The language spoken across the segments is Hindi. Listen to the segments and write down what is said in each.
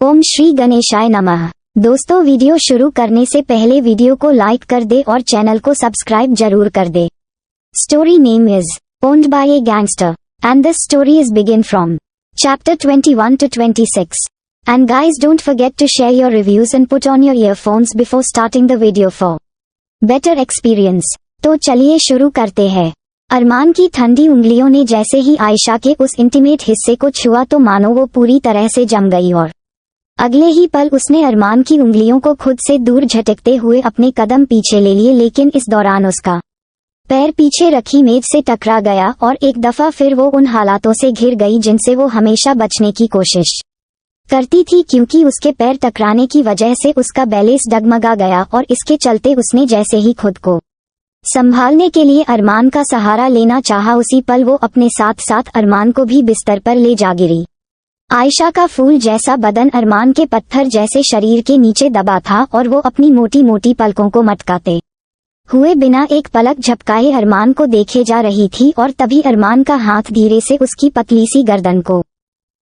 ओम श्री गणेशाय नमः। दोस्तों, वीडियो शुरू करने से पहले वीडियो को लाइक कर दे और चैनल को सब्सक्राइब जरूर कर दे। Story name is owned by a gangster and this story is begin from chapter 21 to 26. And guys, don't forget to share your reviews and put on your earphones before starting the video for better experience. तो चलिए शुरू करते हैं। अरमान की ठंडी उंगलियों ने जैसे ही आयशा के उस इंटीमेट हिस्से को छुआ तो मानो वो पूरी तरह से जम गई और अगले ही पल उसने अरमान की उंगलियों को खुद से दूर झटकते हुए अपने कदम पीछे ले लिए, लेकिन इस दौरान उसका पैर पीछे रखी मेज से टकरा गया और एक दफा फिर वो उन हालातों से घिर गई जिनसे वो हमेशा बचने की कोशिश करती थी, क्योंकि उसके पैर टकराने की वजह से उसका बैलेंस डगमगा गया और इसके चलते उसने जैसे ही खुद को संभालने के लिए अरमान का सहारा लेना चाहा, उसी पल वो अपने साथ साथ अरमान को भी बिस्तर पर ले जा गिरी। आयशा का फूल जैसा बदन अरमान के पत्थर जैसे शरीर के नीचे दबा था और वो अपनी मोटी मोटी पलकों को मटकाते हुए बिना एक पलक झपकाए अरमान को देखे जा रही थी। और तभी अरमान का हाथ धीरे से उसकी पतली सी गर्दन को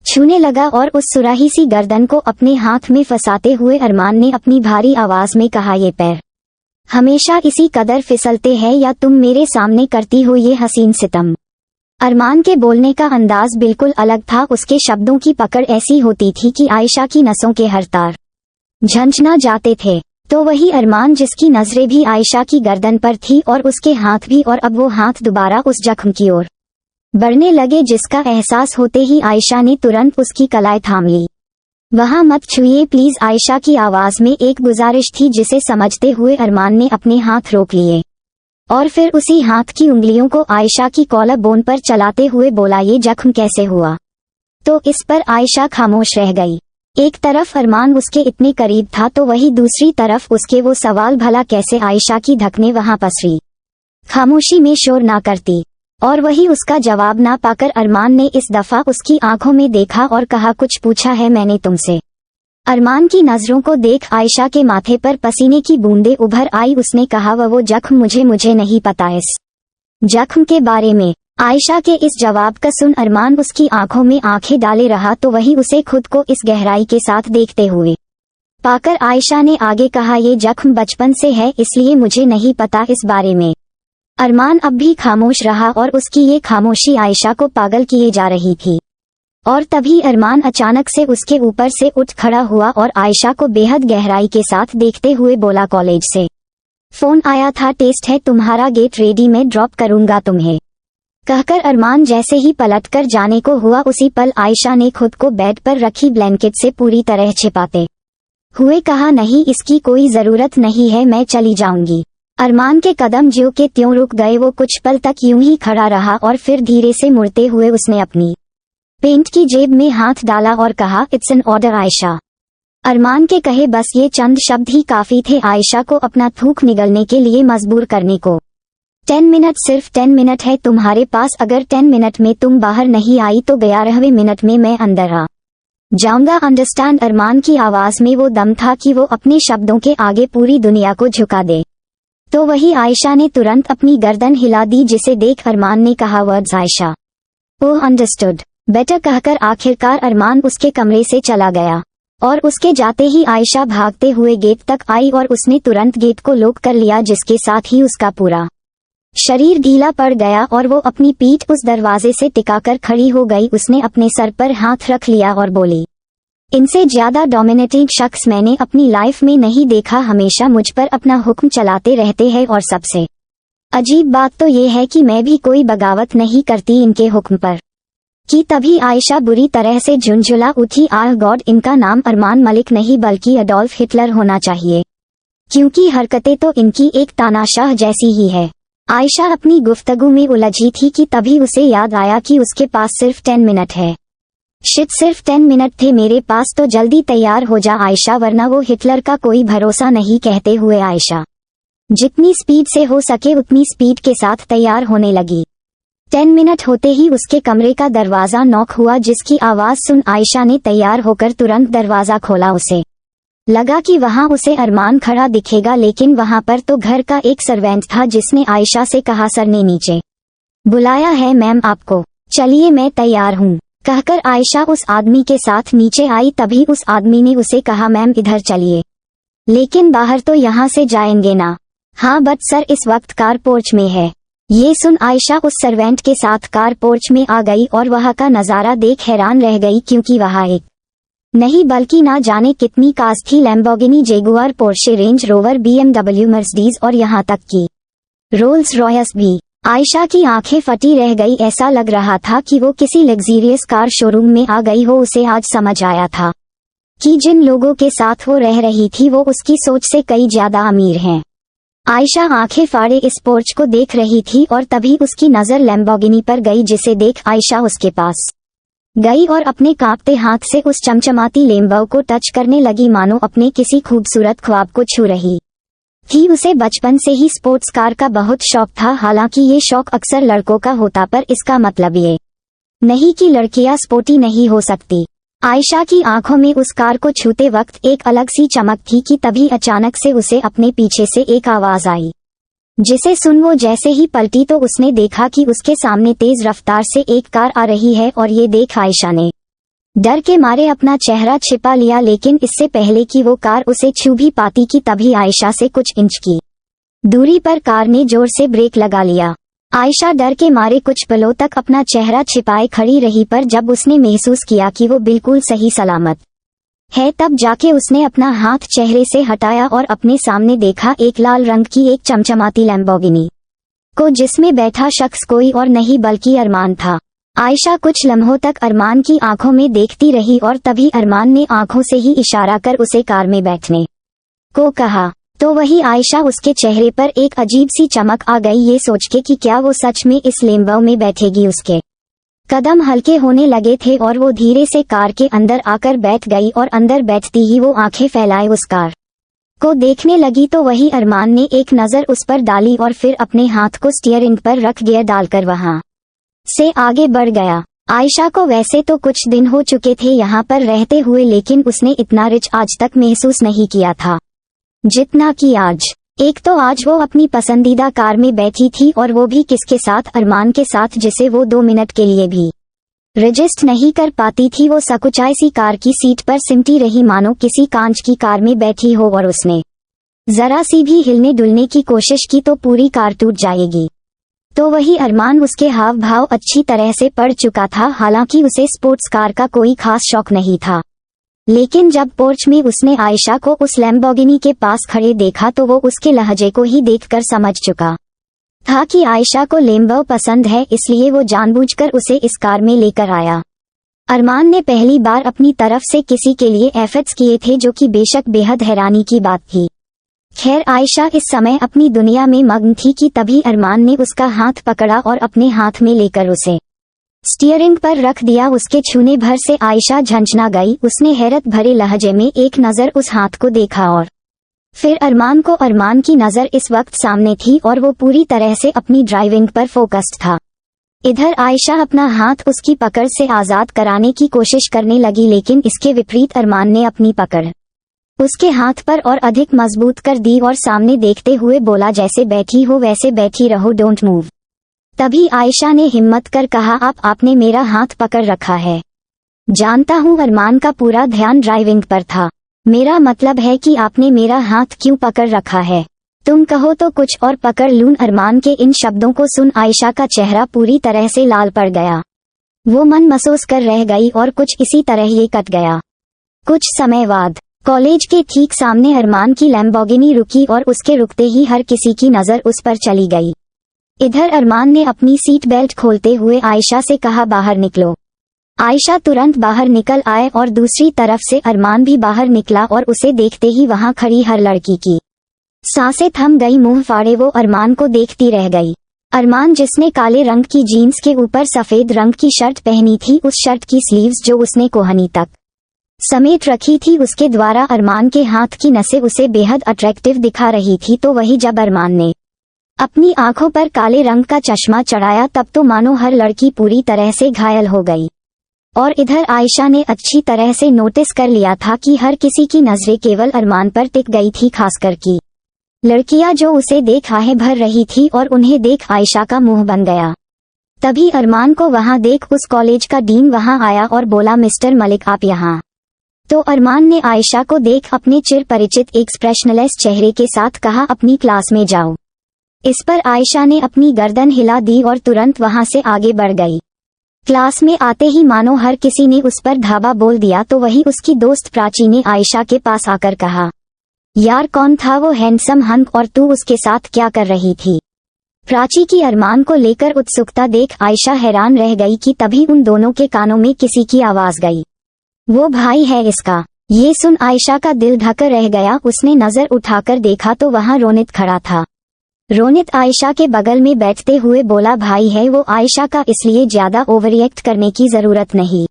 छूने लगा और उस सुराही सी गर्दन को अपने हाथ में फंसाते हुए अरमान ने अपनी भारी आवाज में कहा, ये पैर हमेशा इसी कदर फिसलते हैं या तुम मेरे सामने करती हो ये हसीन सितम। अरमान के बोलने का अंदाज बिल्कुल अलग था। उसके शब्दों की पकड़ ऐसी होती थी कि आयशा की नसों के हर तार झंझना जाते थे। तो वही अरमान जिसकी नजरें भी आयशा की गर्दन पर थी और उसके हाथ भी, और अब वो हाथ दोबारा उस जख्म की ओर बढ़ने लगे, जिसका एहसास होते ही आयशा ने तुरंत उसकी कलाई थाम ली। वहां मत छुइए प्लीज, आयशा की आवाज में एक गुजारिश थी, जिसे समझते हुए अरमान ने अपने हाथ रोक लिए और फिर उसी हाथ की उंगलियों को आयशा की कॉलर बोन पर चलाते हुए बोला, ये जख्म कैसे हुआ? तो इस पर आयशा खामोश रह गई। एक तरफ अरमान उसके इतने करीब था तो वही दूसरी तरफ उसके वो सवाल, भला कैसे आयशा की धकने वहां पसरी, खामोशी में शोर ना करती। और वही उसका जवाब ना पाकर अरमान ने इस दफा उसकी आंखों में देखा और कहा, कुछ पूछा है मैंने तुमसे? अरमान की नजरों को देख आयशा के माथे पर पसीने की बूंदें उभर आई। उसने कहा, वो जख्म मुझे नहीं पता इस जख्म के बारे में। आयशा के इस जवाब का सुन अरमान उसकी आंखों में आंखें डाले रहा, तो वही उसे खुद को इस गहराई के साथ देखते हुए पाकर आयशा ने आगे कहा, ये जख्म बचपन से है, इसलिए मुझे नहीं पता इस बारे में। अरमान अब भी खामोश रहा और उसकी ये खामोशी आयशा को पागल किए जा रही थी। और तभी अरमान अचानक से उसके ऊपर से उठ खड़ा हुआ और आयशा को बेहद गहराई के साथ देखते हुए बोला, कॉलेज से फोन आया था, टेस्ट है तुम्हारा, गेट रेडी, में ड्रॉप करूंगा तुम्हें। कहकर अरमान जैसे ही पलटकर जाने को हुआ, उसी पल आयशा ने खुद को बेड पर रखी ब्लैंकेट से पूरी तरह छिपाते हुए कहा, नहीं इसकी कोई जरूरत नहीं है, मैं चली जाऊंगी। अरमान के कदम ज्यों के त्यों रुक गए। वो कुछ पल तक यूं ही खड़ा रहा और फिर धीरे से मुड़ते हुए उसने अपनी पेंट की जेब में हाथ डाला और कहा, इट्स एन ऑर्डर आयशा। अरमान के कहे बस ये चंद शब्द ही काफी थे आयशा को अपना थूक निगलने के लिए मजबूर करने को। 10 मिनट, सिर्फ 10 मिनट है तुम्हारे पास, अगर 10 मिनट में तुम बाहर नहीं आई तो 11वें मिनट में मैं अंदर आ जाऊंगा, अंडरस्टैंड? अरमान की आवाज में वो दम था कि वो अपने शब्दों के आगे पूरी दुनिया को झुका दे। तो वही आयशा ने तुरंत अपनी गर्दन हिला दी, जिसे देख अरमान ने कहा, वर्ड्स आयशा। ओह अंडरस्टूड बेटर, कहकर आखिरकार अरमान उसके कमरे से चला गया। और उसके जाते ही आयशा भागते हुए गेट तक आई और उसने तुरंत गेट को लॉक कर लिया, जिसके साथ ही उसका पूरा शरीर ढीला पड़ गया और वो अपनी पीठ उस दरवाजे से टिकाकर खड़ी हो गई। उसने अपने सर पर हाथ रख लिया और बोली, इनसे ज्यादा डोमिनेटिंग शख्स मैंने अपनी लाइफ में नहीं देखा, हमेशा मुझ पर अपना हुक्म चलाते रहते हैं और सबसे अजीब बात तो ये है कि मैं भी कोई बगावत नहीं करती इनके हुक्म पर। कि तभी आयशा बुरी तरह से झुंझुला उठी, आह गॉड, इनका नाम अरमान मलिक नहीं बल्कि अडोल्फ हिटलर होना चाहिए, क्योंकि हरकतें तो इनकी एक तानाशाह जैसी ही है। आयशा अपनी गुफ्तगू में उलझी थी कि तभी उसे याद आया कि उसके पास सिर्फ 10 मिनट है। शिट, सिर्फ 10 मिनट थे मेरे पास, तो जल्दी तैयार हो जा आयशा, वरना वो हिटलर का कोई भरोसा नहीं। कहते हुए आयशा जितनी स्पीड से हो सके उतनी स्पीड के साथ तैयार होने लगी। 10 मिनट होते ही उसके कमरे का दरवाजा नॉक हुआ, जिसकी आवाज सुन आयशा ने तैयार होकर तुरंत दरवाजा खोला। उसे लगा कि वहां उसे अरमान खड़ा दिखेगा, लेकिन वहां पर तो घर का एक सर्वेंट था, जिसने आयशा से कहा, सर ने नीचे बुलाया है मैम आपको, चलिए मैं तैयार हूँ। कहकर आयशा उस आदमी के साथ नीचे आई। तभी उस आदमी ने उसे कहा, मैम इधर चलिए, लेकिन बाहर तो यहाँ से जाएंगे ना। हाँ बट सर इस वक्त कार पोर्च में है। ये सुन आयशा उस सर्वेंट के साथ कार पोर्च में आ गई और वहाँ का नज़ारा देख हैरान रह गई, क्योंकि वहाँ एक नहीं बल्कि ना जाने कितनी कार्स थी, Lamborghini, Jaguar, Porsche, range rover, BMW, Mercedes और यहाँ तक कि रोल्स रॉयस भी। आयशा की आंखें फटी रह गई। ऐसा लग रहा था कि वो किसी लग्जरियस कार शोरूम में आ गई हो। उसे आज समझ आया था कि जिन लोगों के साथ वो रह रही थी वो उसकी सोच से कई ज्यादा अमीर हैं। आयशा आंखें फाड़े इस पोर्च को देख रही थी और तभी उसकी नजर लैम्बोर्गिनी पर गई, जिसे देख आयशा उसके पास गई और अपने कांपते हाथ से उस चमचमाती लैम्बो को टच करने लगी, मानो अपने किसी खूबसूरत ख्वाब को छू रही थी। उसे बचपन से ही स्पोर्ट्स कार का बहुत शौक था। हालांकि ये शौक अक्सर लड़कों का होता, पर इसका मतलब ये नहीं कि लड़कियां स्पोर्टी नहीं हो सकती। आयशा की आंखों में उस कार को छूते वक्त एक अलग सी चमक थी कि तभी अचानक से उसे अपने पीछे से एक आवाज आई, जिसे सुन वो जैसे ही पलटी तो उसने देखा कि उसके सामने तेज रफ्तार से एक कार आ रही है। और ये देख आयशा ने डर के मारे अपना चेहरा छिपा लिया, लेकिन इससे पहले कि वो कार उसे छू भी पाती कि तभी आयशा से कुछ इंच की दूरी पर कार ने जोर से ब्रेक लगा लिया। आयशा डर के मारे कुछ पलों तक अपना चेहरा छिपाए खड़ी रही, पर जब उसने महसूस किया कि वो बिल्कुल सही सलामत है तब जाके उसने अपना हाथ चेहरे से हटाया और अपने सामने देखा एक लाल रंग की एक चमचमाती लैम्बोर्गिनी को, जिसमें बैठा शख्स कोई और नहीं बल्कि अरमान था। आयशा कुछ लम्हों तक अरमान की आंखों में देखती रही और तभी अरमान ने आंखों से ही इशारा कर उसे कार में बैठने को कहा। तो वही आयशा उसके चेहरे पर एक अजीब सी चमक आ गई, ये सोच के कि क्या वो सच में इस लैम्बो में बैठेगी। उसके कदम हल्के होने लगे थे और वो धीरे से कार के अंदर आकर बैठ गई और अंदर बैठती ही वो आंखें फैलाए उस कार को देखने लगी। तो वही अरमान ने एक नज़र उस पर डाली और फिर अपने हाथ को स्टीयरिंग पर रख गियर डालकर वहां से आगे बढ़ गया। आयशा को वैसे तो कुछ दिन हो चुके थे यहाँ पर रहते हुए, लेकिन उसने इतना रिच आज तक महसूस नहीं किया था जितना कि आज। एक तो आज वो अपनी पसंदीदा कार में बैठी थी और वो भी किसके साथ, अरमान के साथ, जिसे वो 2 मिनट के लिए भी रजिस्ट नहीं कर पाती थी। वो सकुचाई सी कार की सीट पर सिमटी रही, मानो किसी कांच की कार में बैठी हो और उसने जरा सी भी हिलने डुलने की कोशिश की तो पूरी कार टूट जाएगी। तो वही अरमान, उसके हाव भाव अच्छी तरह से पड़ चुका था। हालांकि उसे स्पोर्ट्स कार का कोई खास शौक नहीं था, लेकिन जब पोर्च में उसने आयशा को उस लैम्बोर्गिनी के पास खड़े देखा तो वो उसके लहजे को ही देखकर समझ चुका था कि आयशा को लैम्बो पसंद है, इसलिए वो जानबूझकर उसे इस कार में लेकर आया। अरमान ने पहली बार अपनी तरफ से किसी के लिए एफर्ट्स किए थे, जो कि बेशक बेहद हैरानी की बात थी। खैर आयशा इस समय अपनी दुनिया में मग्न थी कि तभी अरमान ने उसका हाथ पकड़ा और अपने हाथ में लेकर उसे स्टीयरिंग पर रख दिया। उसके छूने भर से आयशा झंझना गई। उसने हैरत भरे लहजे में एक नज़र उस हाथ को देखा और फिर अरमान को। अरमान की नज़र इस वक्त सामने थी और वो पूरी तरह से अपनी ड्राइविंग पर फोकस्ड था। इधर आयशा अपना हाथ उसकी पकड़ से आज़ाद कराने की कोशिश करने लगी, लेकिन इसके विपरीत अरमान ने अपनी पकड़ उसके हाथ पर और अधिक मजबूत कर दी और सामने देखते हुए बोला, जैसे बैठी हो वैसे बैठी रहो, डोंट मूव। तभी आयशा ने हिम्मत कर कहा, आपने मेरा हाथ पकड़ रखा है। जानता हूँ अरमान का पूरा ध्यान ड्राइविंग पर था। मेरा मतलब है कि आपने मेरा हाथ क्यों पकड़ रखा है? तुम कहो तो कुछ और पकड़ लूं। अरमान के इन शब्दों को सुन आयशा का चेहरा पूरी तरह से लाल पड़ गया। वो मन महसूस कर रह गई और कुछ इसी तरह ये कट गया। कुछ समय बाद कॉलेज के ठीक सामने अरमान की लैम्बोर्गिनी रुकी और उसके रुकते ही हर किसी की नज़र उस पर चली गई। इधर अरमान ने अपनी सीट बेल्ट खोलते हुए आयशा से कहा, बाहर निकलो। आयशा तुरंत बाहर निकल आए और दूसरी तरफ से अरमान भी बाहर निकला और उसे देखते ही वहां खड़ी हर लड़की की सांसें थम गई। मुंह फाड़े वो अरमान को देखती रह गई। अरमान, जिसने काले रंग की जीन्स के ऊपर सफेद रंग की शर्ट पहनी थी, उस शर्ट की स्लीव्स जो उसने कोहनी तक समेट रखी थी, उसके द्वारा अरमान के हाथ की नसें उसे बेहद अट्रैक्टिव दिखा रही थी। तो वही जब अरमान ने अपनी आंखों पर काले रंग का चश्मा चढ़ाया तब तो मानो हर लड़की पूरी तरह से घायल हो गई। और इधर आयशा ने अच्छी तरह से नोटिस कर लिया था कि हर किसी की नजरें केवल अरमान पर टिक गई थी, खासकर की लड़कियां जो उसे देख आहें भर रही थी और उन्हें देख आयशा का मुंह बन गया। तभी अरमान को वहां देख उस कॉलेज का डीन वहां आया और बोला, मिस्टर मलिक आप यहाँ। तो अरमान ने आयशा को देख अपने चिर परिचित एक्सप्रेशनलेस चेहरे के साथ कहा, अपनी क्लास में जाओ। इस पर आयशा ने अपनी गर्दन हिला दी और तुरंत वहां से आगे बढ़ गई। क्लास में आते ही मानो हर किसी ने उस पर धावा बोल दिया तो वही उसकी दोस्त प्राची ने आयशा के पास आकर कहा, यार कौन था वो हैंडसम हंक और तू उसके साथ क्या कर रही थी। प्राची की अरमान को लेकर उत्सुकता देख आयशा हैरान रह गई कि तभी उन दोनों के कानों में किसी की आवाज गई, वो भाई है इसका। ये सुन आयशा का दिल धक रह गया। उसने नजर उठाकर देखा तो वहां रोनित खड़ा था। रोनित आयशा के बगल में बैठते हुए बोला, भाई है वो आयशा का, इसलिए ज्यादा ओवररिएक्ट करने की जरूरत नहीं।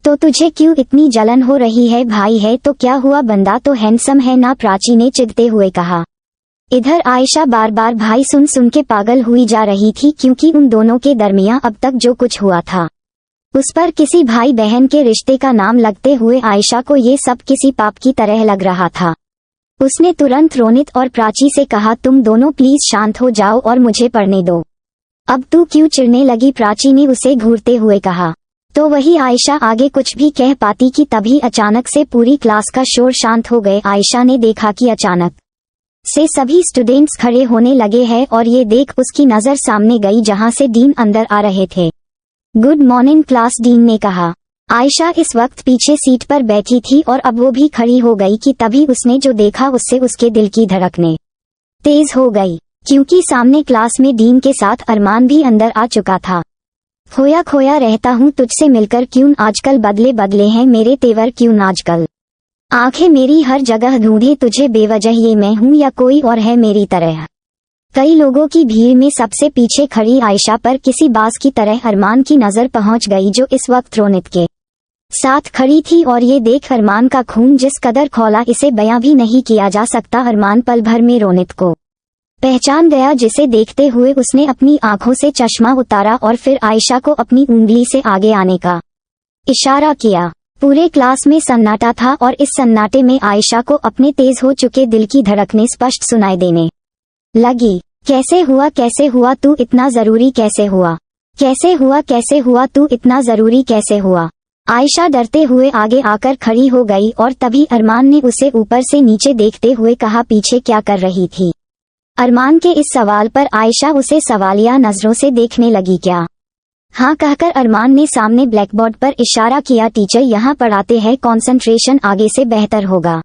तो तुझे क्यों इतनी जलन हो रही है, भाई है तो क्या हुआ, बंदा तो हैंडसम है ना, प्राची ने चिढ़ते हुए कहा। इधर आयशा बार बार भाई सुन सुन के पागल हुई जा रही थी, क्योंकि उन दोनों के दरमियां अब तक जो कुछ हुआ था उस पर किसी भाई बहन के रिश्ते का नाम लगते हुए आयशा को ये सब किसी पाप की तरह लग रहा था। उसने तुरंत रोनित और प्राची से कहा, तुम दोनों प्लीज शांत हो जाओ और मुझे पढ़ने दो। अब तू क्यों चिढ़ने लगी, प्राची ने उसे घूरते हुए कहा। तो वही आयशा आगे कुछ भी कह पाती कि तभी अचानक से पूरी क्लास का शोर शांत हो गए। आयशा ने देखा कि अचानक से सभी स्टूडेंट्स खड़े होने लगे हैं और ये देख उसकी नजर सामने गई जहां से डीन अंदर आ रहे थे। गुड मॉर्निंग क्लास, डीन ने कहा। आयशा इस वक्त पीछे सीट पर बैठी थी और अब वो भी खड़ी हो गई कि तभी उसने जो देखा उससे उसके दिल की धड़कनें तेज हो गई, क्योंकि सामने क्लास में डीन के साथ अरमान भी अंदर आ चुका था। खोया खोया रहता हूँ तुझसे मिलकर, क्यों आजकल बदले बदले हैं मेरे तेवर, क्यों आजकल आंखें मेरी हर जगह ढूंढे तुझे बेवजह, ये मैं हूँ या कोई और है मेरी तरह। कई लोगों की भीड़ में सबसे पीछे खड़ी आयशा पर किसी बाज की तरह अरमान की नजर पहुंच गई, जो इस वक्त रोनित के साथ खड़ी थी। और ये देख अरमान का खून जिस कदर खौला इसे बयां भी नहीं किया जा सकता। अरमान पल भर में रोनित को पहचान गया, जिसे देखते हुए उसने अपनी आंखों से चश्मा उतारा और फिर आयशा को अपनी उंगली से आगे आने का इशारा किया। पूरे क्लास में सन्नाटा था और इस सन्नाटे में आयशा को अपने तेज हो चुके दिल की धड़कनें स्पष्ट सुनाई देने लगी। कैसे हुआ तू इतना जरूरी, कैसे हुआ तू इतना जरूरी, कैसे हुआ। आयशा डरते हुए आगे आकर खड़ी हो गई और तभी अरमान ने उसे ऊपर से नीचे देखते हुए कहा, पीछे क्या कर रही थी। अरमान के इस सवाल पर आयशा उसे सवालिया नजरों से देखने लगी। क्या हाँ कहकर अरमान ने सामने ब्लैकबोर्ड पर इशारा किया, टीचर यहाँ पढ़ाते हैं, कंसंट्रेशन आगे से बेहतर होगा।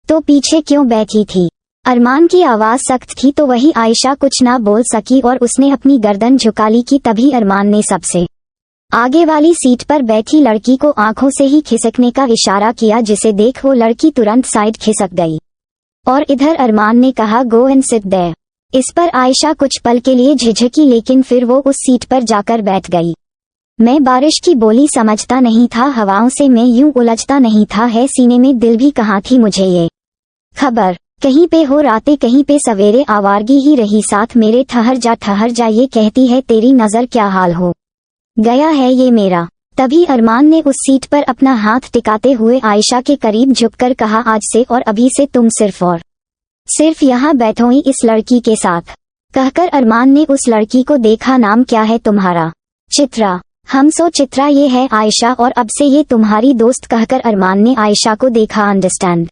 तो पीछे क्यों बैठी थी। अरमान की आवाज सख्त थी तो वही आयशा कुछ ना बोल सकी और उसने अपनी गर्दन झुका ली कि तभी अरमान ने सबसे आगे वाली सीट पर बैठी लड़की को आंखों से ही खिसकने का इशारा किया, जिसे देख वो लड़की तुरंत साइड खिसक गई। और इधर अरमान ने कहा, गो एंड सिट देयर। इस पर आयशा कुछ पल के लिए झिझकी, लेकिन फिर वो उस सीट पर जाकर बैठ गई। मैं बारिश की बोली समझता नहीं था, हवाओं से मैं यूं उलझता नहीं था, है सीने में दिल भी कहाँ थी मुझे ये खबर। कहीं पे हो रातें कहीं पे सवेरे, आवारगी ही रही साथ मेरे, ठहर जा ये कहती है तेरी नजर क्या हाल हो गया है ये मेरा। तभी अरमान ने उस सीट पर अपना हाथ टिकाते हुए आयशा के करीब झुककर कहा, आज से और अभी से तुम सिर्फ यहाँ बैठोगी इस लड़की के साथ। कहकर अरमान ने उस लड़की को देखा, नाम क्या है तुम्हारा। चित्रा। हम सो चित्रा, ये है आयशा और अब से ये तुम्हारी दोस्त। कहकर अरमान ने आयशा को देखा। अंडरस्टैंड।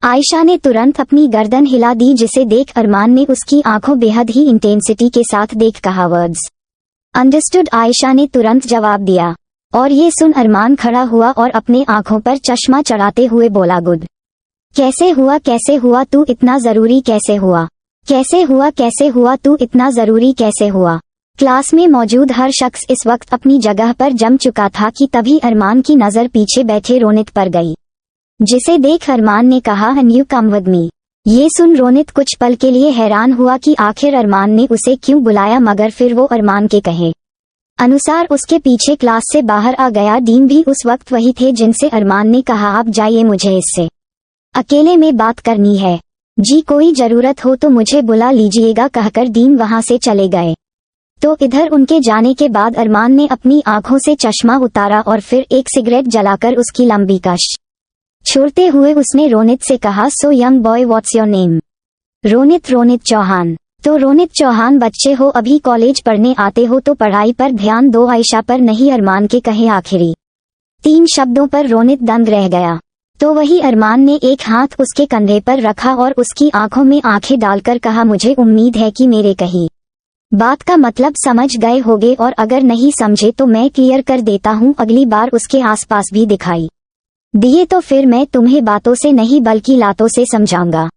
आयशा ने तुरंत अपनी गर्दन हिला दी, जिसे देख अरमान ने उसकी आंखों बेहद ही इंटेंसिटी के साथ देख कहा, वर्ड्स अंडरस्टूड। आयशा ने तुरंत जवाब दिया और ये सुन अरमान खड़ा हुआ और अपने आंखों पर चश्मा चढ़ाते हुए बोला, गुड। कैसे हुआ तू इतना जरूरी, कैसे हुआ तू इतना जरूरी, कैसे हुआ। क्लास में मौजूद हर शख्स इस वक्त अपनी जगह पर जम चुका था कि तभी अरमान की नजर पीछे बैठे रोनित पर गई, जिसे देख अरमान ने कहा, and you come with me. ये सुन रोनित कुछ पल के लिए हैरान हुआ कि आखिर अरमान ने उसे क्यों बुलाया, मगर फिर वो अरमान के कहे अनुसार उसके पीछे क्लास से बाहर आ गया। डीन भी उस वक्त वही थे जिनसे अरमान ने कहा, आप जाइए, मुझे इससे अकेले में बात करनी है। जी कोई जरूरत हो तो मुझे बुला लीजिएगा। कहकर डीन वहां से चले गए। तो इधर उनके जाने के बाद अरमान ने अपनी आंखों से चश्मा उतारा और फिर एक सिगरेट जलाकर उसकी लंबी कश छोड़ते हुए उसने रोनित से कहा, so young boy what's your name. Ronit Chauhan. तो रोनित चौहान बच्चे हो, अभी कॉलेज पढ़ने आते हो तो पढ़ाई पर ध्यान दो, आयशा पर नहीं, अरमान के कहे आखिरी 3 शब्दों पर रोनित दंग रह गया। तो वही अरमान ने एक हाथ उसके कंधे पर रखा और उसकी आंखों में आंखें डालकर कहा, मुझे उम्मीद है कि मेरे कही बात का मतलब समझ गए होगे, और अगर नहीं समझे तो मैं क्लियर कर देता हूँ, अगली बार उसके आसपास भी दिखाई दिए तो फिर मैं तुम्हें बातों से नहीं बल्कि लातों से समझाऊंगा,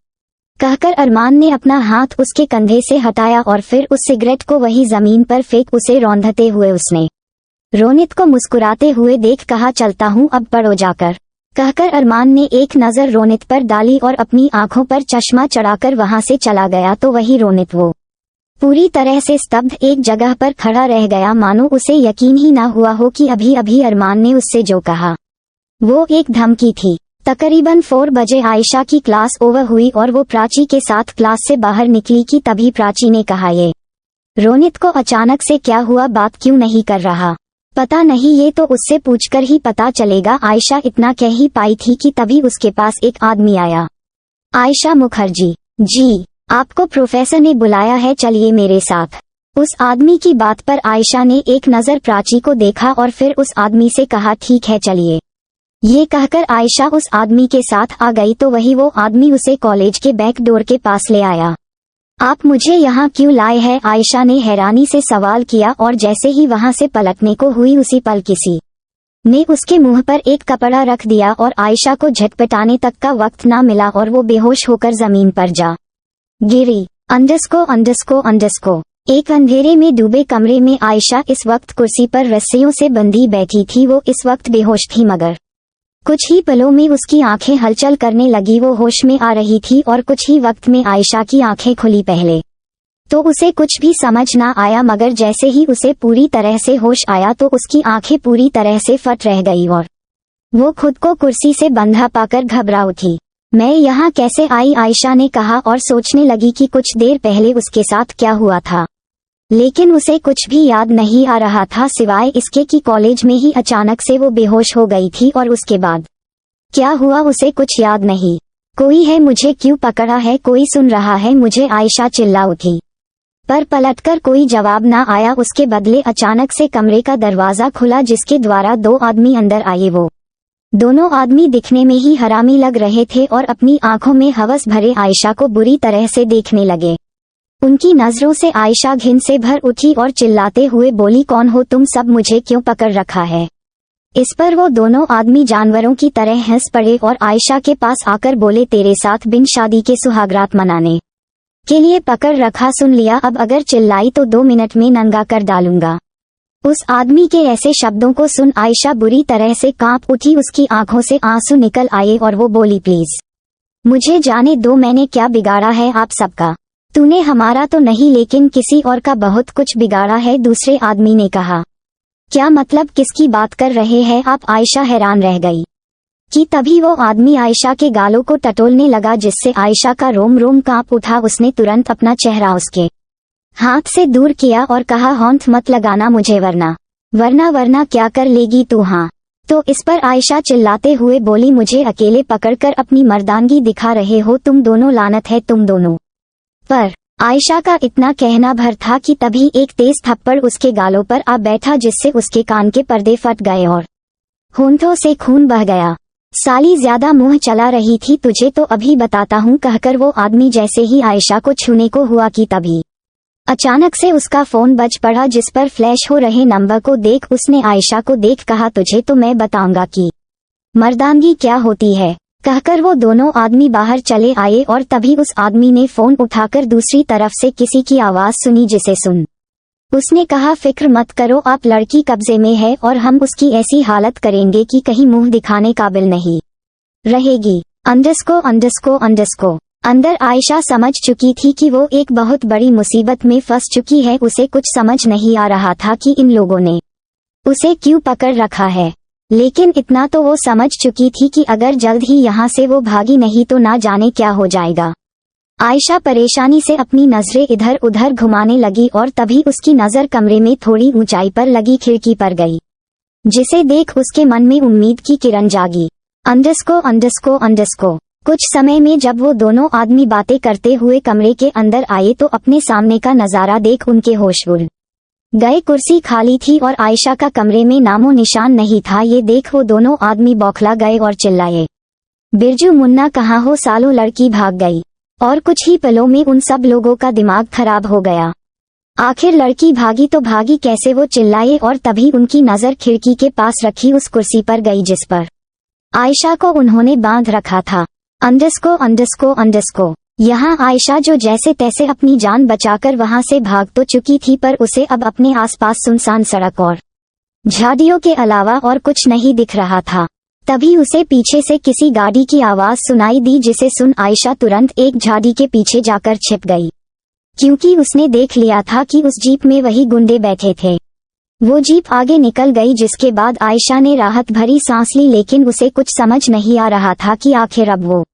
कहकर अरमान ने अपना हाथ उसके कंधे से हटाया और फिर उस सिगरेट को वही जमीन पर फेंक उसे रौंदते हुए उसने रोनित को मुस्कुराते हुए देख कहा, चलता हूँ अब पढ़ो जाकर, कहकर अरमान ने एक नजर रोनित पर डाली और अपनी आंखों पर चश्मा चढ़ाकर वहां से चला गया। तो वही रोनित वो पूरी तरह से स्तब्ध एक जगह पर खड़ा रह गया, मानो उसे यकीन ही ना हुआ हो कि अभी अभी अरमान ने उससे जो कहा वो एक धमकी थी। तकरीबन 4 बजे आयशा की क्लास ओवर हुई और वो प्राची के साथ क्लास से बाहर निकली कि तभी प्राची ने कहा, ये रोनित को अचानक से क्या हुआ, बात क्यों नहीं कर रहा? पता नहीं, ये तो उससे पूछकर ही पता चलेगा। आयशा इतना कह ही पाई थी कि तभी उसके पास एक आदमी आया। आयशा मुखर्जी, जी आपको प्रोफेसर ने बुलाया है, चलिए मेरे साथ। उस आदमी की बात पर आयशा ने एक नजर प्राची को देखा और फिर उस आदमी से कहा, ठीक है चलिए। ये कहकर आयशा उस आदमी के साथ आ गई तो वही वो आदमी उसे कॉलेज के बैक डोर के पास ले आया। आप मुझे यहाँ क्यों लाए हैं? आयशा ने हैरानी से सवाल किया और जैसे ही वहाँ से पलटने को हुई उसी पल किसी ने उसके मुंह पर एक कपड़ा रख दिया और आयशा को झटपटाने तक का वक्त ना मिला और वो बेहोश होकर जमीन पर जा गिरी। अंडस्को एक अंधेरे में डूबे कमरे में आयशा इस वक्त कुर्सी पर रस्सियों से बंधी बैठी थी। वो इस वक्त बेहोश थी, मगर कुछ ही पलों में उसकी आंखें हलचल करने लगी। वो होश में आ रही थी और कुछ ही वक्त में आयशा की आंखें खुली। पहले तो उसे कुछ भी समझ ना आया, मगर जैसे ही उसे पूरी तरह से होश आया तो उसकी आंखें पूरी तरह से फट रह गई और वो खुद को कुर्सी से बंधा पाकर घबरा उठी। मैं यहाँ कैसे आई? आयशा ने कहा और सोचने लगी कि कुछ देर पहले उसके साथ क्या हुआ था, लेकिन उसे कुछ भी याद नहीं आ रहा था सिवाय इसके कि कॉलेज में ही अचानक से वो बेहोश हो गई थी और उसके बाद क्या हुआ उसे कुछ याद नहीं। कोई है, मुझे क्यों पकड़ा है? कोई सुन रहा है मुझे? आयशा चिल्ला उठी, पर पलटकर कोई जवाब ना आया। उसके बदले अचानक से कमरे का दरवाजा खुला जिसके द्वारा 2 आदमी अंदर आए। वो दोनों आदमी दिखने में ही हरामी लग रहे थे और अपनी आंखों में हवस भरे आयशा को बुरी तरह से देखने लगे। उनकी नजरों से आयशा घिन से भर उठी और चिल्लाते हुए बोली, कौन हो तुम सब? मुझे क्यों पकड़ रखा है? इस पर वो दोनों आदमी जानवरों की तरह हंस पड़े और आयशा के पास आकर बोले, तेरे साथ बिन शादी के सुहागरात मनाने के लिए पकड़ रखा, सुन लिया? अब अगर चिल्लाई तो 2 मिनट में नंगा कर डालूंगा। उस आदमी के ऐसे शब्दों को सुन आयशा बुरी तरह से कांप उठी। उसकी आंखों से आंसू निकल आए और वो बोली, प्लीज मुझे जाने दो, मैंने क्या बिगाड़ा है आप सबका? तूने हमारा तो नहीं लेकिन किसी और का बहुत कुछ बिगाड़ा है, दूसरे आदमी ने कहा। क्या मतलब, किसकी बात कर रहे हैं आप? आयशा हैरान रह गई कि तभी वो आदमी आयशा के गालों को टटोलने लगा जिससे आयशा का रोम रोम कांप उठा। उसने तुरंत अपना चेहरा उसके हाथ से दूर किया और कहा, होंठ मत लगाना मुझे, वरना क्या कर लेगी तू? हाँ तो इस पर आयशा चिल्लाते हुए बोली, मुझे अकेले पकड़कर अपनी मर्दानगी दिखा रहे हो तुम दोनों, लानत है तुम दोनों पर। आयशा का इतना कहना भर था कि तभी एक तेज थप्पड़ उसके गालों पर आ बैठा जिससे उसके कान के पर्दे फट गए और होंठों से खून बह गया। साली ज्यादा मुंह चला रही थी, तुझे तो अभी बताता हूँ, कहकर वो आदमी जैसे ही आयशा को छूने को हुआ कि तभी अचानक से उसका फोन बज पड़ा जिस पर फ्लैश हो रहे नंबर को देख उसने आयशा को देख कहा, तुझे तो मैं बताऊंगा कि मर्दानगी क्या होती है, कहकर वो दोनों आदमी बाहर चले आए और तभी उस आदमी ने फोन उठाकर दूसरी तरफ से किसी की आवाज सुनी जिसे सुन उसने कहा, फिक्र मत करो, आप लड़की कब्जे में है और हम उसकी ऐसी हालत करेंगे कि कहीं मुंह दिखाने काबिल नहीं रहेगी। अंडस्को अंदर आयशा समझ चुकी थी कि वो एक बहुत बड़ी मुसीबत में फंस चुकी है। उसे कुछ समझ नहीं आ रहा था कि इन लोगों ने उसे क्यों पकड़ रखा है, लेकिन इतना तो वो समझ चुकी थी कि अगर जल्द ही यहाँ से वो भागी नहीं तो ना जाने क्या हो जाएगा। आयशा परेशानी से अपनी नजरें इधर उधर घुमाने लगी और तभी उसकी नजर कमरे में थोड़ी ऊंचाई पर लगी खिड़की पर गई, जिसे देख उसके मन में उम्मीद की किरण जागी। अंडस्को कुछ समय में जब वो दोनों आदमी बातें करते हुए कमरे के अंदर आए तो अपने सामने का नजारा देख उनके होश उड़ गए। कुर्सी खाली थी और आयशा का कमरे में नामो निशान नहीं था। ये देख वो दोनों आदमी बौखला गए और चिल्लाए, बिरजू मुन्ना कहाँ हो, सालों लड़की भाग गई। और कुछ ही पलों में उन सब लोगों का दिमाग खराब हो गया। आखिर लड़की भागी तो भागी कैसे, वो चिल्लाए और तभी उनकी नजर खिड़की के पास रखी उस कुर्सी पर गई जिस पर आयशा को उन्होंने बांध रखा था। अंडस्को। यहाँ आयशा जो जैसे तैसे अपनी जान बचाकर वहां से भाग तो चुकी थी, पर उसे अब अपने आसपास सुनसान सड़क और झाड़ियों के अलावा और कुछ नहीं दिख रहा था। तभी उसे पीछे से किसी गाड़ी की आवाज सुनाई दी, जिसे सुन आयशा तुरंत एक झाड़ी के पीछे जाकर छिप गई, क्योंकि उसने देख लिया था कि उस जीप में वही गुंडे बैठे थे। वो जीप आगे निकल गई, जिसके बाद आयशा ने राहत भरी सांस ली, लेकिन उसे कुछ समझ नहीं आ रहा था कि आखिर अब वो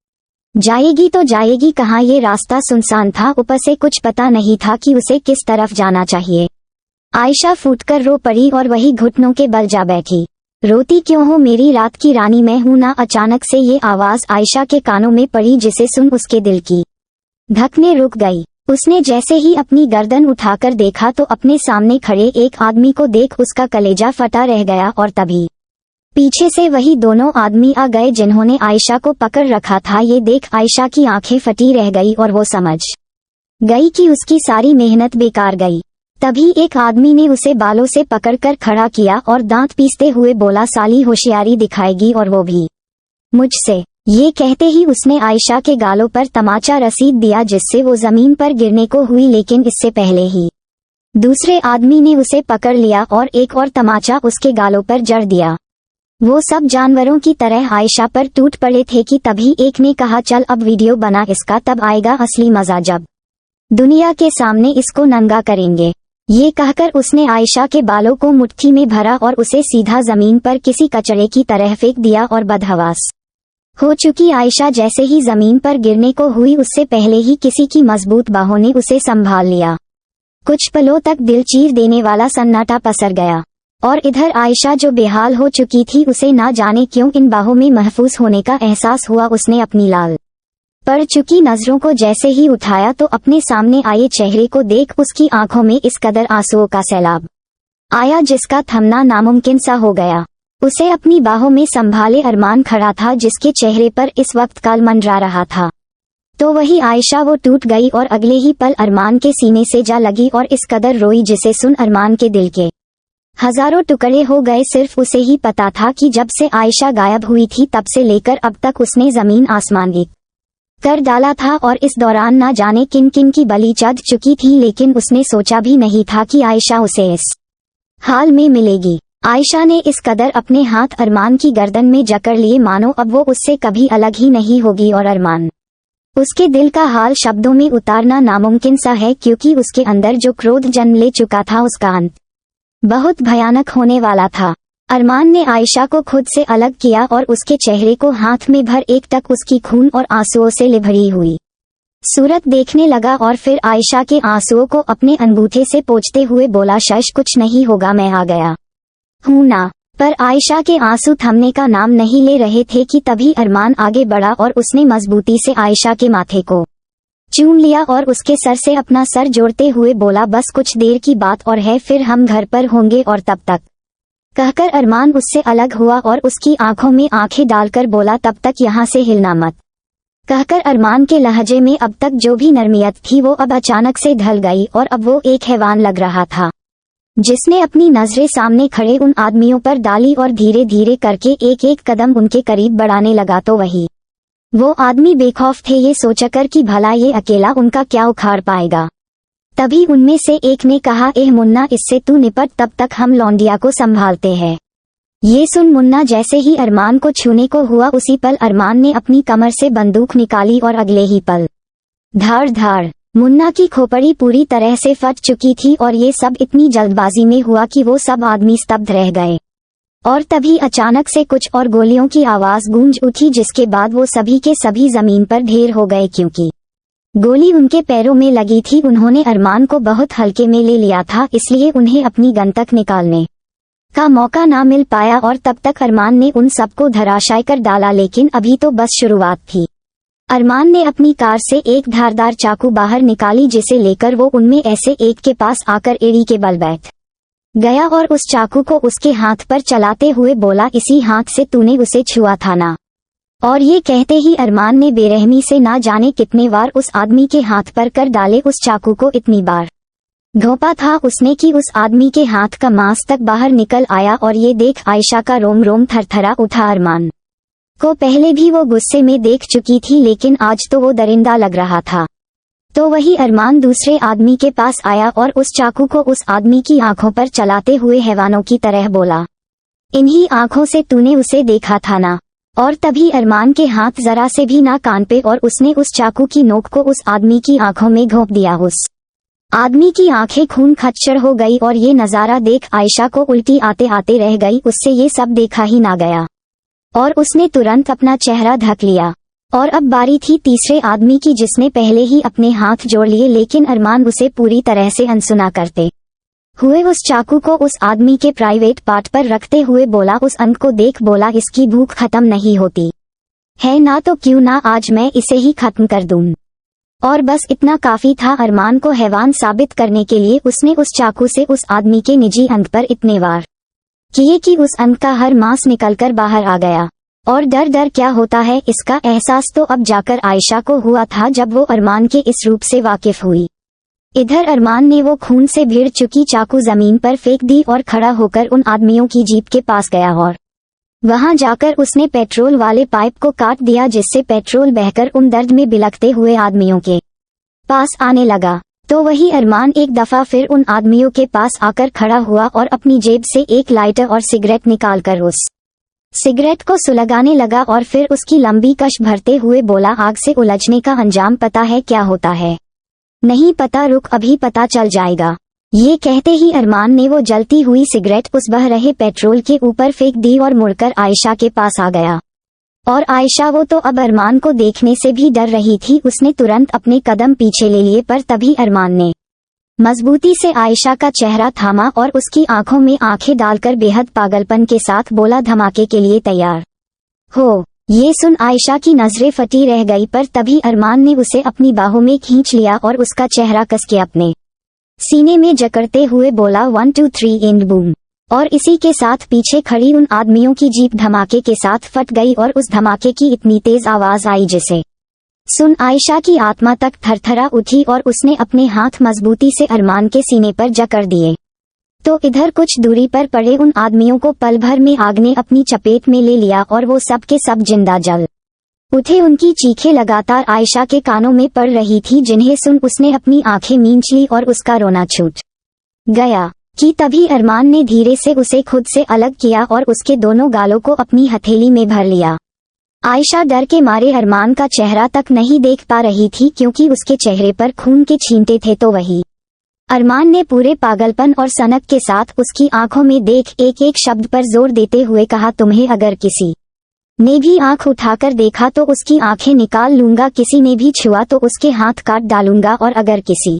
जाएगी तो जाएगी कहाँ। ये रास्ता सुनसान था, ऊपर से कुछ पता नहीं था कि उसे किस तरफ जाना चाहिए। आयशा फूटकर रो पड़ी और वही घुटनों के बल जा बैठी। रोती क्यों हो मेरी रात की रानी, मैं हूं ना। अचानक से ये आवाज आयशा के कानों में पड़ी, जिसे सुन उसके दिल की धड़कनें रुक गई। उसने जैसे ही अपनी गर्दन उठाकर देखा तो अपने सामने खड़े एक आदमी को देख उसका कलेजा फटा रह गया। और तभी पीछे से वही दोनों आदमी आ गए जिन्होंने आयशा को पकड़ रखा था। ये देख आयशा की आंखें फटी रह गई और वो समझ गई कि उसकी सारी मेहनत बेकार गई। तभी एक आदमी ने उसे बालों से पकड़कर खड़ा किया और दांत पीसते हुए बोला, साली होशियारी दिखाएगी और वो भी मुझसे। ये कहते ही उसने आयशा के गालों पर तमाचा रसीद दिया, जिससे वो जमीन पर गिरने को हुई, लेकिन इससे पहले ही दूसरे आदमी ने उसे पकड़ लिया और एक और तमाचा उसके गालों पर जड़ दिया। वो सब जानवरों की तरह आयशा पर टूट पड़े थे कि तभी एक ने कहा, चल अब वीडियो बना इसका, तब आएगा असली मजा जब दुनिया के सामने इसको नंगा करेंगे। ये कहकर उसने आयशा के बालों को मुट्ठी में भरा और उसे सीधा जमीन पर किसी कचरे की तरह फेंक दिया और बदहवास हो चुकी आयशा जैसे ही जमीन पर गिरने को हुई, उससे पहले ही किसी की मजबूत बाहों ने उसे संभाल लिया। कुछ पलों तक दिल चीर देने वाला सन्नाटा पसर गया और इधर आयशा जो बेहाल हो चुकी थी, उसे ना जाने क्यों इन बाहों में महफूज होने का एहसास हुआ। उसने अपनी लाल पड़ चुकी नजरों को जैसे ही उठाया तो अपने सामने आए चेहरे को देख उसकी आंखों में इस कदर आंसुओं का सैलाब आया जिसका थमना नामुमकिन सा हो गया। उसे अपनी बाहों में संभाले अरमान खड़ा था, जिसके चेहरे पर इस वक्त काल मंडरा रहा था। तो वही आयशा वो टूट गई और अगले ही पल अरमान के सीने से जा लगी और इस कदर रोई, जिसे सुन अरमान के दिल के हजारों टुकड़े हो गए। सिर्फ उसे ही पता था कि जब से आयशा गायब हुई थी तब से लेकर अब तक उसने जमीन आसमान एक कर डाला था और इस दौरान ना जाने किन किन की बलि चढ़ चुकी थी, लेकिन उसने सोचा भी नहीं था कि आयशा उसे इस हाल में मिलेगी। आयशा ने इस कदर अपने हाथ अरमान की गर्दन में जकड़ लिए मानो अब वो उससे कभी अलग ही नहीं होगी, और अरमान उसके दिल का हाल शब्दों में उतारना नामुमकिन सा है, क्योंकि उसके अंदर जो क्रोध जन्म ले चुका था उसका अंत बहुत भयानक होने वाला था। अरमान ने आयशा को खुद से अलग किया और उसके चेहरे को हाथ में भर एक टक उसकी खून और आंसुओं से लिभरी हुई सूरत देखने लगा और फिर आयशा के आंसुओं को अपने अंगूठे से पोंछते हुए बोला, शश कुछ नहीं होगा, मैं आ गया हूं ना। पर आयशा के आंसू थमने का नाम नहीं ले रहे थे कि तभी अरमान आगे बढ़ा और उसने मजबूती से आयशा के माथे को चूम लिया और उसके सर से अपना सर जोड़ते हुए बोला, बस कुछ देर की बात और है, फिर हम घर पर होंगे और तब तक। कहकर अरमान उससे अलग हुआ और उसकी आंखों में आंखें डालकर बोला, तब तक यहाँ से हिलना मत। कहकर अरमान के लहजे में अब तक जो भी नरमियत थी वो अब अचानक से ढल गई और अब वो एक हैवान लग रहा था, जिसने अपनी नजरें सामने खड़े उन आदमियों पर डाली और धीरे धीरे करके एक एक कदम उनके करीब बढ़ाने लगा। तो वही वो आदमी बेखौफ थे ये सोचकर कि भला ये अकेला उनका क्या उखाड़ पाएगा। तभी उनमें से एक ने कहा, एह मुन्ना, इससे तू निपट, तब तक हम लौंडिया को संभालते हैं। ये सुन मुन्ना जैसे ही अरमान को छूने को हुआ, उसी पल अरमान ने अपनी कमर से बंदूक निकाली और अगले ही पल धाड़ धाड़ मुन्ना की खोपड़ी पूरी तरह से फट चुकी थी। और ये सब इतनी जल्दबाजी में हुआ कि वो सब आदमी स्तब्ध रह गए। और तभी अचानक से कुछ और गोलियों की आवाज गूंज उठी, जिसके बाद वो सभी के सभी जमीन पर ढेर हो गए, क्योंकि गोली उनके पैरों में लगी थी। उन्होंने अरमान को बहुत हल्के में ले लिया था, इसलिए उन्हें अपनी गन तक निकालने का मौका ना मिल पाया और तब तक अरमान ने उन सबको धराशायी कर डाला। लेकिन अभी तो बस शुरुआत थी। अरमान ने अपनी कार से एक धारदार चाकू बाहर निकाली जिसे लेकर वो उनमें ऐसे एक के पास आकर एड़ी के बल बैठ गया और उस चाकू को उसके हाथ पर चलाते हुए बोला, इसी हाथ से तूने उसे छुआ था ना। और ये कहते ही अरमान ने बेरहमी से ना जाने कितने बार उस आदमी के हाथ पर कर डाले। उस चाकू को इतनी बार घोंपा था उसने कि उस आदमी के हाथ का मांस तक बाहर निकल आया और ये देख आयशा का रोम रोम थरथरा उठा। अरमान को पहले भी वो गुस्से में देख चुकी थी, लेकिन आज तो वो दरिंदा लग रहा था। तो वही अरमान दूसरे आदमी के पास आया और उस चाकू को उस आदमी की आंखों पर चलाते हुए हैवानों की तरह बोला, इन्हीं आंखों से तूने उसे देखा था ना। और तभी अरमान के हाथ जरा से भी ना कांपे और उसने उस चाकू की नोक को उस आदमी की आंखों में घोंप दिया। उस आदमी की आंखें खून खच्चर हो गई और ये नजारा देख आयशा को उल्टी आते आते रह गई। उससे ये सब देखा ही ना गया और उसने तुरंत अपना चेहरा ढक लिया। और अब बारी थी तीसरे आदमी की, जिसने पहले ही अपने हाथ जोड़ लिए, लेकिन अरमान उसे पूरी तरह से अनसुना करते हुए उस चाकू को उस आदमी के प्राइवेट पार्ट पर रखते हुए बोला, उस अंक को देख, बोला इसकी भूख खत्म नहीं होती है ना, तो क्यों ना आज मैं इसे ही खत्म कर दूं। और बस इतना काफी था अरमान को हैवान साबित करने के लिए। उसने उस चाकू से उस आदमी के निजी अंग पर इतने वार किए कि उस अंग का हर मांस निकलकर बाहर आ गया। और डर डर क्या होता है इसका एहसास तो अब जाकर आयशा को हुआ था, जब वो अरमान के इस रूप से वाकिफ हुई। इधर अरमान ने वो खून से भीड़ चुकी चाकू जमीन पर फेंक दी और खड़ा होकर उन आदमियों की जीप के पास गया और वहां जाकर उसने पेट्रोल वाले पाइप को काट दिया, जिससे पेट्रोल बहकर उन दर्द में बिलखते हुए आदमियों के पास आने लगा। तो वही अरमान एक दफा फिर उन आदमियों के पास आकर खड़ा हुआ और अपनी जेब से एक लाइटर और सिगरेट निकालकर उस सिगरेट को सुलगाने लगा और फिर उसकी लंबी कश भरते हुए बोला, आग से उलझने का अंजाम पता है क्या होता है? नहीं पता, रुक अभी पता चल जाएगा। ये कहते ही अरमान ने वो जलती हुई सिगरेट उस बह रहे पेट्रोल के ऊपर फेंक दी और मुड़कर आयशा के पास आ गया। और आयशा वो तो अब अरमान को देखने से भी डर रही थी। उसने तुरंत अपने कदम पीछे ले लिए, पर तभी अरमान ने मजबूती से आयशा का चेहरा थामा और उसकी आंखों में आंखें डालकर बेहद पागलपन के साथ बोला, धमाके के लिए तैयार हो? ये सुन आयशा की नजरें फटी रह गई, पर तभी अरमान ने उसे अपनी बाहों में खींच लिया और उसका चेहरा कस के अपने सीने में जकड़ते हुए बोला, 1 2 3 एंड बूम। और इसी के साथ पीछे खड़ी उन आदमियों की जीप धमाके के साथ फट गई और उस धमाके की इतनी तेज आवाज आई जिसे सुन आयशा की आत्मा तक थरथरा उठी और उसने अपने हाथ मजबूती से अरमान के सीने पर जकड़ दिए। तो इधर कुछ दूरी पर पड़े उन आदमियों को पल भर में आग ने अपनी चपेट में ले लिया और वो सब के सब जिंदा जल उठे। उनकी चीखें लगातार आयशा के कानों में पड़ रही थी, जिन्हें सुन उसने अपनी आंखें मींच ली और उसका रोना छूट गया। कि तभी अरमान ने धीरे से उसे खुद से अलग किया और उसके दोनों गालों को अपनी हथेली में भर लिया। आयशा डर के मारे अरमान का चेहरा तक नहीं देख पा रही थी, क्योंकि उसके चेहरे पर खून के छींटे थे। तो वही अरमान ने पूरे पागलपन और सनक के साथ उसकी आंखों में देख एक एक शब्द पर जोर देते हुए कहा, तुम्हें अगर किसी ने भी आंख उठाकर देखा तो उसकी आंखें निकाल लूंगा, किसी ने भी छुआ तो उसके हाथ काट डालूंगा, और अगर किसी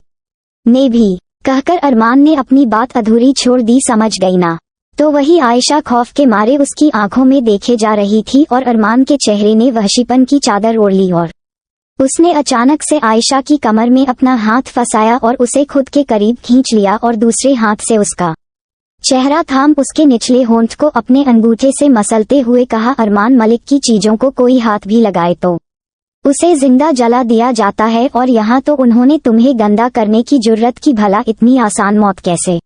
ने भी, कहकर अरमान ने अपनी बात अधूरी छोड़ दी, समझ गई ना? तो वही आयशा खौफ के मारे उसकी आंखों में देखे जा रही थी और अरमान के चेहरे ने वहशीपन की चादर ओढ़ ली और उसने अचानक से आयशा की कमर में अपना हाथ फंसाया और उसे खुद के करीब खींच लिया और दूसरे हाथ से उसका चेहरा थाम उसके निचले होंठ को अपने अंगूठे से मसलते हुए कहा, अरमान मलिक की चीजों को कोई हाथ भी लगाए तो उसे जिंदा जला दिया जाता है, और यहाँ तो उन्होंने तुम्हें गंदा करने की जुर्रत की, भला इतनी आसान मौत कैसे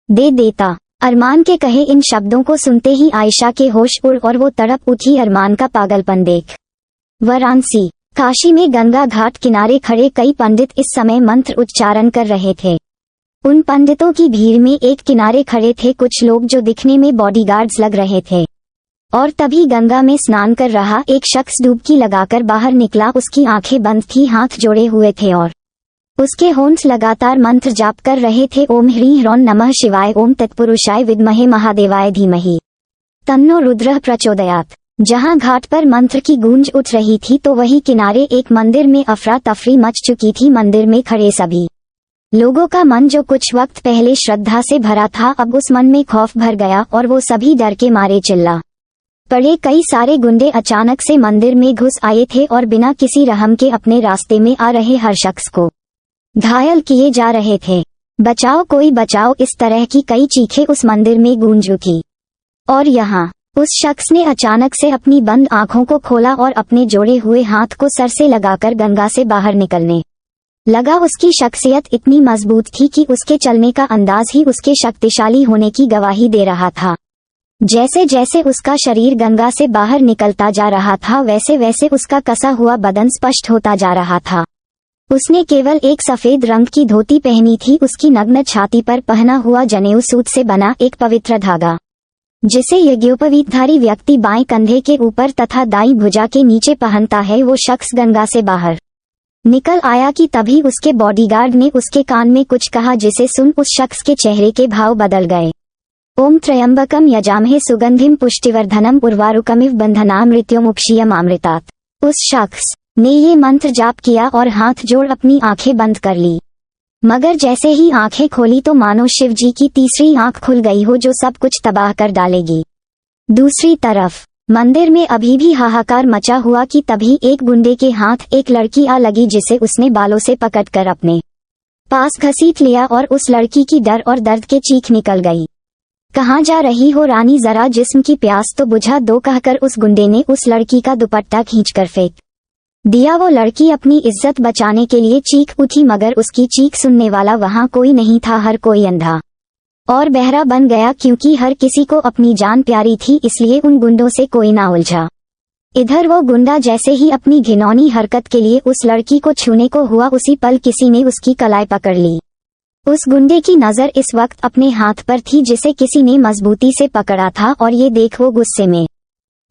दे देता? अरमान के कहे इन शब्दों को सुनते ही आयशा के होश उड़ और वो तड़प उठी अरमान का पागलपन देख। वाराणसी, काशी में गंगा घाट किनारे खड़े कई पंडित इस समय मंत्र उच्चारण कर रहे थे। उन पंडितों की भीड़ में एक किनारे खड़े थे कुछ लोग जो दिखने में बॉडीगार्ड्स लग रहे थे। और तभी गंगा में स्नान कर रहा एक शख्स डुबकी लगाकर बाहर निकला। उसकी आंखें बंद थी, हाथ जोड़े हुए थे और उसके होंठ लगातार मंत्र जाप कर रहे थे। ओम ह्रीं ह्रौं नमः शिवाय, ओम तत्पुरुषाय विद्महे महादेवाय धीमहि तन्नो रुद्रः प्रचोदयात्। जहां घाट पर मंत्र की गूंज उठ रही थी, तो वही किनारे एक मंदिर में अफरा तफरी मच चुकी थी। मंदिर में खड़े सभी लोगों का मन जो कुछ वक्त पहले श्रद्धा से भरा था, अब उस मन में खौफ भर गया और वो सभी डर के मारे चिल्ला पड़े कई सारे गुंडे अचानक से मंदिर में घुस आए थे और बिना किसी रहम के अपने रास्ते में आ रहे हर शख्स को घायल किए जा रहे थे। बचाओ कोई बचाओ, इस तरह की कई चीखें उस मंदिर में गूंज उठी। और यहाँ उस शख्स ने अचानक से अपनी बंद आंखों को खोला और अपने जोड़े हुए हाथ को सर से लगाकर गंगा से बाहर निकलने लगा। उसकी शख्सियत इतनी मजबूत थी कि उसके चलने का अंदाज ही उसके शक्तिशाली होने की गवाही दे रहा था। जैसे जैसे उसका शरीर गंगा से बाहर निकलता जा रहा था, वैसे वैसे उसका कसा हुआ बदन स्पष्ट होता जा रहा था। उसने केवल एक सफेद रंग की धोती पहनी थी। उसकी नग्न छाती पर पहना हुआ जनेऊ सूत से बना एक पवित्र धागा, जिसे यज्ञोपवीतधारी व्यक्ति बाएं कंधे के ऊपर तथा दाईं भुजा के नीचे पहनता है, वो शख्स गंगा से बाहर निकल आया कि तभी उसके बॉडीगार्ड ने उसके कान में कुछ कहा, जिसे सुन उस शख्स के चेहरे के भाव बदल गए। ओम त्र्यंबकम यजामहे सुगंधिम पुष्टिवर्धनम उर्वारुकमिव बंधनामृत्युमुक्षीयमामृतात्। उस शख्स ने ये मंत्र जाप किया और हाथ जोड़ अपनी आंखें बंद कर ली। मगर जैसे ही आंखें खोली तो मानो शिव जी की तीसरी आंख खुल गई हो, जो सब कुछ तबाह कर डालेगी। दूसरी तरफ मंदिर में अभी भी हाहाकार मचा हुआ कि तभी एक गुंडे के हाथ एक लड़की आ लगी, जिसे उसने बालों से पकड़कर अपने पास घसीट लिया और उस लड़की की डर और दर्द के चीख निकल गई। कहाँ जा रही हो रानी, जरा जिस्म की प्यास तो बुझा दो, कहकर उस गुंडे ने उस लड़की का दुपट्टा खींचकर फेंक दिया। वो लड़की अपनी इज्जत बचाने के लिए चीख उठी, मगर उसकी चीख सुनने वाला वहाँ कोई नहीं था। हर कोई अंधा और बहरा बन गया, क्योंकि हर किसी को अपनी जान प्यारी थी, इसलिए उन गुंडों से कोई ना उलझा। इधर वो गुंडा जैसे ही अपनी घिनौनी हरकत के लिए उस लड़की को छूने को हुआ, उसी पल किसी ने उसकी कलाई पकड़ ली। उस गुंडे की नजर इस वक्त अपने हाथ पर थी, जिसे किसी ने मजबूती से पकड़ा था, और ये देख वो गुस्से में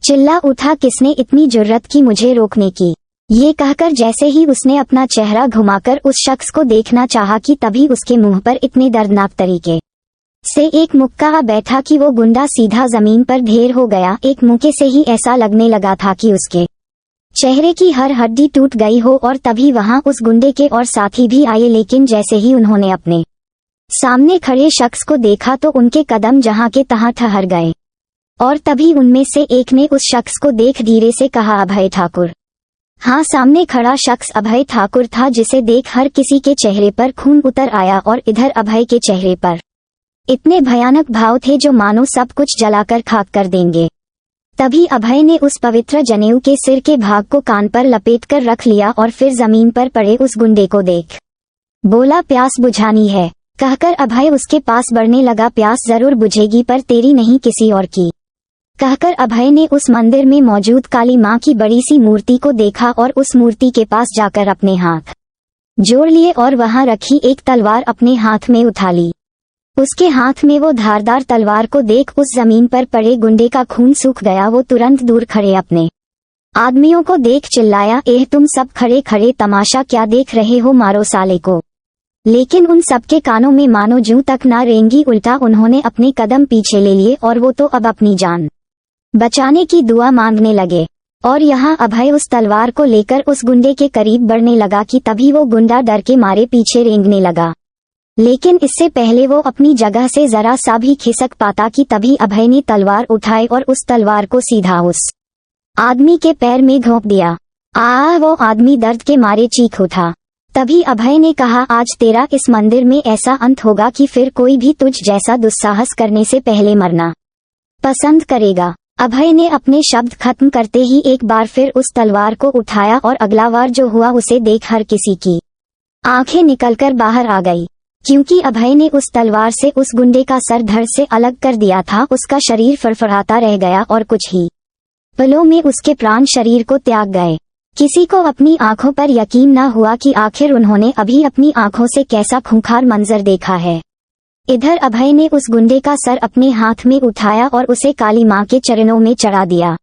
चिल्ला उठा, किसने इतनी जुर्रत की मुझे रोकने की। ये कहकर जैसे ही उसने अपना चेहरा घुमाकर उस शख्स को देखना चाहा कि तभी उसके मुंह पर इतने दर्दनाक तरीके से एक मुक्का आ बैठा कि वो गुंडा सीधा जमीन पर ढेर हो गया। एक मुक्के से ही ऐसा लगने लगा था कि उसके चेहरे की हर हड्डी टूट गई हो। और तभी वहां उस गुंडे के और साथी भी आए, लेकिन जैसे ही उन्होंने अपने सामने खड़े शख्स को देखा तो उनके कदम जहां के तहां ठहर गए। और तभी उनमें से एक ने उस शख्स को देख धीरे से कहा, अभय ठाकुर। हाँ, सामने खड़ा शख्स अभय ठाकुर था, जिसे देख हर किसी के चेहरे पर खून उतर आया। और इधर अभय के चेहरे पर इतने भयानक भाव थे जो मानो सब कुछ जलाकर खाक कर देंगे। तभी अभय ने उस पवित्र जनेऊ के सिर के भाग को कान पर लपेटकर रख लिया और फिर जमीन पर पड़े उस गुंडे को देख बोला, प्यास बुझानी है, कहकर अभय उसके पास बढ़ने लगा। प्यास जरूर बुझेगी, पर तेरी नहीं किसी और की, कहकर अभय ने उस मंदिर में मौजूद काली मां की बड़ी सी मूर्ति को देखा और उस मूर्ति के पास जाकर अपने हाथ जोड़ लिए और वहां रखी एक तलवार अपने हाथ में उठा ली। उसके हाथ में वो धारदार तलवार को देख उस जमीन पर पड़े गुंडे का खून सूख गया। वो तुरंत दूर खड़े अपने आदमियों को देख चिल्लाया, एह तुम सब खड़े खड़े तमाशा क्या देख रहे हो, मारो साले को। लेकिन उन सबके कानों में मानो जूं तक ना रेंगी, उल्टा उन्होंने अपने कदम पीछे ले लिए और वो तो अब अपनी जान बचाने की दुआ मांगने लगे। और यहाँ अभय उस तलवार को लेकर उस गुंडे के करीब बढ़ने लगा कि तभी वो गुंडा डर के मारे पीछे रेंगने लगा। लेकिन इससे पहले वो अपनी जगह से जरा सा भी खिसक पाता कि तभी अभय ने तलवार उठाई और उस तलवार को सीधा उस आदमी के पैर में घोंप दिया। वो आदमी दर्द के मारे चीख उठा। तभी अभय ने कहा, आज तेरा इस मंदिर में ऐसा अंत होगा कि फिर कोई भी तुझ जैसा दुस्साहस करने से पहले मरना पसंद करेगा। अभय ने अपने शब्द खत्म करते ही एक बार फिर उस तलवार को उठाया और अगला बार जो हुआ उसे देख हर किसी की आंखें निकलकर बाहर आ गई, क्योंकि अभय ने उस तलवार से उस गुंडे का सर धड़ से अलग कर दिया था। उसका शरीर फड़फड़ाता रह गया और कुछ ही पलों में उसके प्राण शरीर को त्याग गए। किसी को अपनी आंखों पर यकीन न हुआ कि आखिर उन्होंने अभी अपनी आंखों से कैसा खूंखार मंजर देखा है। इधर अभय ने उस गुंडे का सर अपने हाथ में उठाया और उसे काली मां के चरणों में चढ़ा दिया।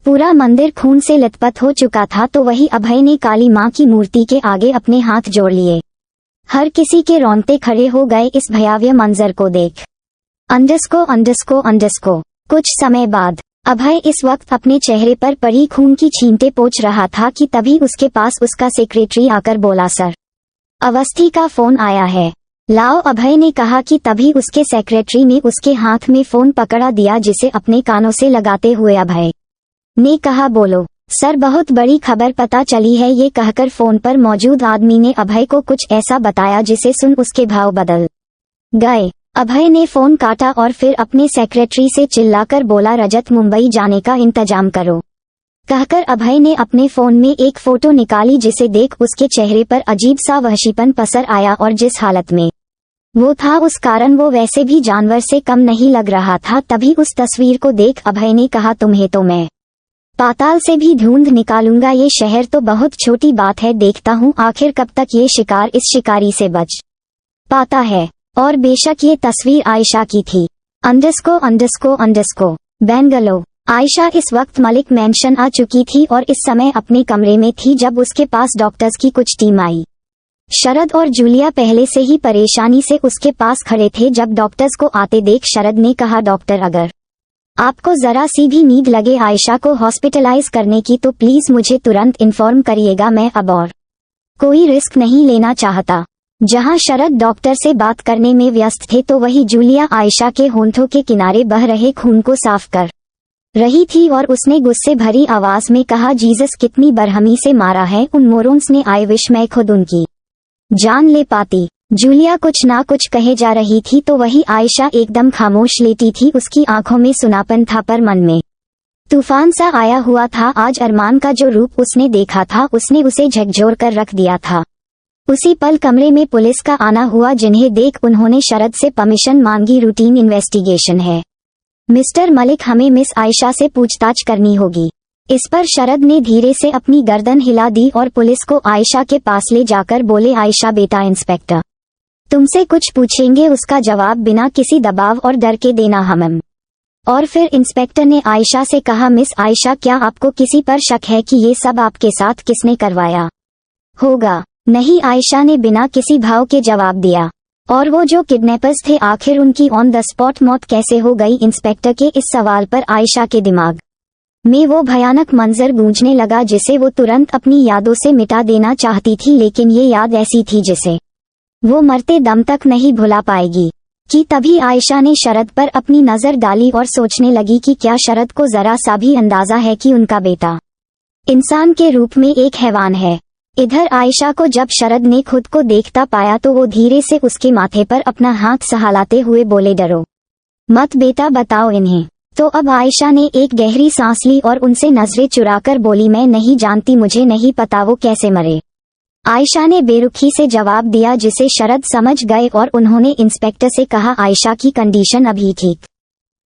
पूरा मंदिर खून से लथपथ हो चुका था, तो वही अभय ने काली मां की मूर्ति के आगे अपने हाथ जोड़ लिए। हर किसी के रोंगटे खड़े हो गए इस भयावह मंजर को देख। अंडस्को। कुछ समय बाद अभय इस वक्त अपने चेहरे पर पड़ी खून की छींटे पोंछ रहा था कि तभी उसके पास उसका सेक्रेटरी आकर बोला, सर अवस्थी का फोन आया है। लाओ अभय ने कहा कि तभी उसके सेक्रेटरी ने उसके हाथ में फोन पकड़ा दिया, जिसे अपने कानों से लगाते हुए अभय ने कहा, बोलो सर, बहुत बड़ी खबर पता चली है। ये कहकर फोन पर मौजूद आदमी ने अभय को कुछ ऐसा बताया जिसे सुन उसके भाव बदल गए। अभय ने फोन काटा और फिर अपने सेक्रेटरी से चिल्लाकर बोला, रजत मुंबई जाने का इंतजाम करो। कहकर अभय ने अपने फोन में एक फोटो निकाली, जिसे देख उसके चेहरे पर अजीब सा वहशीपन पसर आया और जिस हालत में वो था उस कारण वो वैसे भी जानवर से कम नहीं लग रहा था। तभी उस तस्वीर को देख अभय ने कहा, तुम्हें तो मैं पाताल से भी ढूंढ निकालूंगा। ये शहर तो बहुत छोटी बात है, देखता हूँ आखिर कब तक ये शिकार इस शिकारी से बच पाता है। और बेशक ये तस्वीर आयशा की थी। _ बेंगलो। आयशा इस वक्त मलिक मैंशन आ चुकी थी और इस समय अपने कमरे में थी जब उसके पास डॉक्टर्स की कुछ टीम आई। शरद और जूलिया पहले से ही परेशानी से उसके पास खड़े थे। जब डॉक्टर्स को आते देख शरद ने कहा, डॉक्टर, अगर आपको जरा सी भी नीड लगे आयशा को हॉस्पिटलाइज करने की तो प्लीज मुझे तुरंत इन्फॉर्म करिएगा, मैं अब और कोई रिस्क नहीं लेना चाहता। जहां शरद डॉक्टर से बात करने में व्यस्त थे तो वही जूलिया आयशा के होंठों के किनारे बह रहे खून को साफ कर रही थी और उसने गुस्से भरी आवाज में कहा, जीसस, कितनी बरहमी से मारा है उन मोरोन्स ने। आई विश मैं खुद उनकी जान ले पाती। जूलिया कुछ ना कुछ कहे जा रही थी तो वही आयशा एकदम खामोश लेटी थी। उसकी आंखों में सुनापन था पर मन में तूफान सा आया हुआ था। आज अरमान का जो रूप उसने देखा था उसने उसे झकझोर कर रख दिया था। उसी पल कमरे में पुलिस का आना हुआ, जिन्हें देख उन्होंने शरद से परमिशन मांगी। रूटीन इन्वेस्टिगेशन है मिस्टर मलिक, हमें मिस आयशा से पूछताछ करनी होगी। इस पर शरद ने धीरे से अपनी गर्दन हिला दी और पुलिस को आयशा के पास ले जाकर बोले, आयशा बेटा, इंस्पेक्टर तुमसे कुछ पूछेंगे, उसका जवाब बिना किसी दबाव और डर के देना हम। और फिर इंस्पेक्टर ने आयशा से कहा, मिस आयशा, क्या आपको किसी पर शक है कि ये सब आपके साथ किसने करवाया होगा? नहीं, आयशा ने बिना किसी भाव के जवाब दिया। और वो जो किडनैपर्स थे, आखिर उनकी ऑन द स्पॉट मौत कैसे हो गई? इंस्पेक्टर के इस सवाल पर आयशा के दिमाग में वो भयानक मंजर गूंजने लगा जिसे वो तुरंत अपनी यादों से मिटा देना चाहती थी, लेकिन ये याद ऐसी थी जिसे वो मरते दम तक नहीं भुला पाएगी। कि तभी आयशा ने शरद पर अपनी नजर डाली और सोचने लगी कि क्या शरद को जरा सा भी अंदाजा है कि उनका बेटा इंसान के रूप में एक हैवान है। इधर आयशा को जब शरद ने खुद को देखता पाया तो वो धीरे से उसके माथे पर अपना हाथ सहलाते हुए बोले, डरो मत बेटा, बताओ इन्हें। तो अब आयशा ने एक गहरी सांस ली और उनसे नजरें चुराकर बोली, मैं नहीं जानती, मुझे नहीं पता वो कैसे मरे। आयशा ने बेरुखी से जवाब दिया, जिसे शरद समझ गए और उन्होंने इंस्पेक्टर से कहा, आयशा की कंडीशन अभी ठीक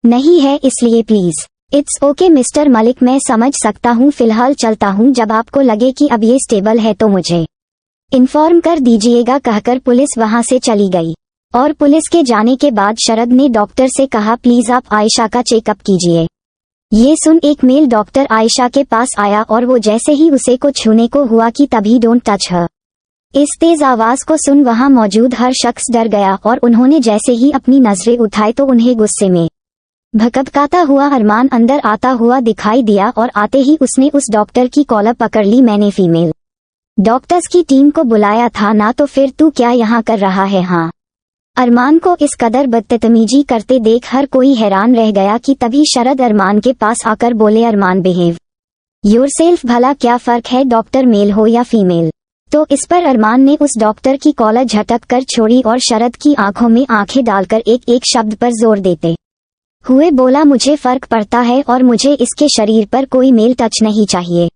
नहीं है, इसलिए please. It's okay mister Malik, मैं समझ सकता हूँ, फिलहाल चलता हूँ। जब आपको लगे कि अब ये स्टेबल है तो मुझे इन्फॉर्म कर दीजिएगा, कहकर पुलिस वहाँ से चली गई। और पुलिस के जाने के बाद शरद ने डॉक्टर से कहा, प्लीज आप आयशा का चेकअप कीजिए। ये सुन एक मेल डॉक्टर आयशा के पास आया और वो जैसे ही उसे को छूने को हुआ कि तभी डोंट टच हर। इस तेज आवाज को सुन वहाँ मौजूद हर शख्स डर गया और उन्होंने जैसे ही अपनी नजरें उठाई तो उन्हें गुस्से में भकभकाता हुआ अरमान अंदर आता हुआ दिखाई दिया और आते ही उसने उस डॉक्टर की कॉलर पकड़ ली। मैंने फीमेल डॉक्टर्स की टीम को बुलाया था ना, तो फिर तू क्या यहाँ कर रहा है? हाँ। अरमान को इस कदर बदतमीजी करते देख हर कोई हैरान रह गया कि तभी शरद अरमान के पास आकर बोले, अरमान बिहेव योरसेल्फ, भला क्या फर्क है डॉक्टर मेल हो या फीमेल? तो इस पर अरमान ने उस डॉक्टर की कॉलर झटक कर छोड़ी और शरद की आंखों में आंखें डालकर एक एक शब्द पर जोर देते हुए बोला, मुझे फर्क पड़ता है और मुझे इसके शरीर पर कोई मेल टच नहीं चाहिए।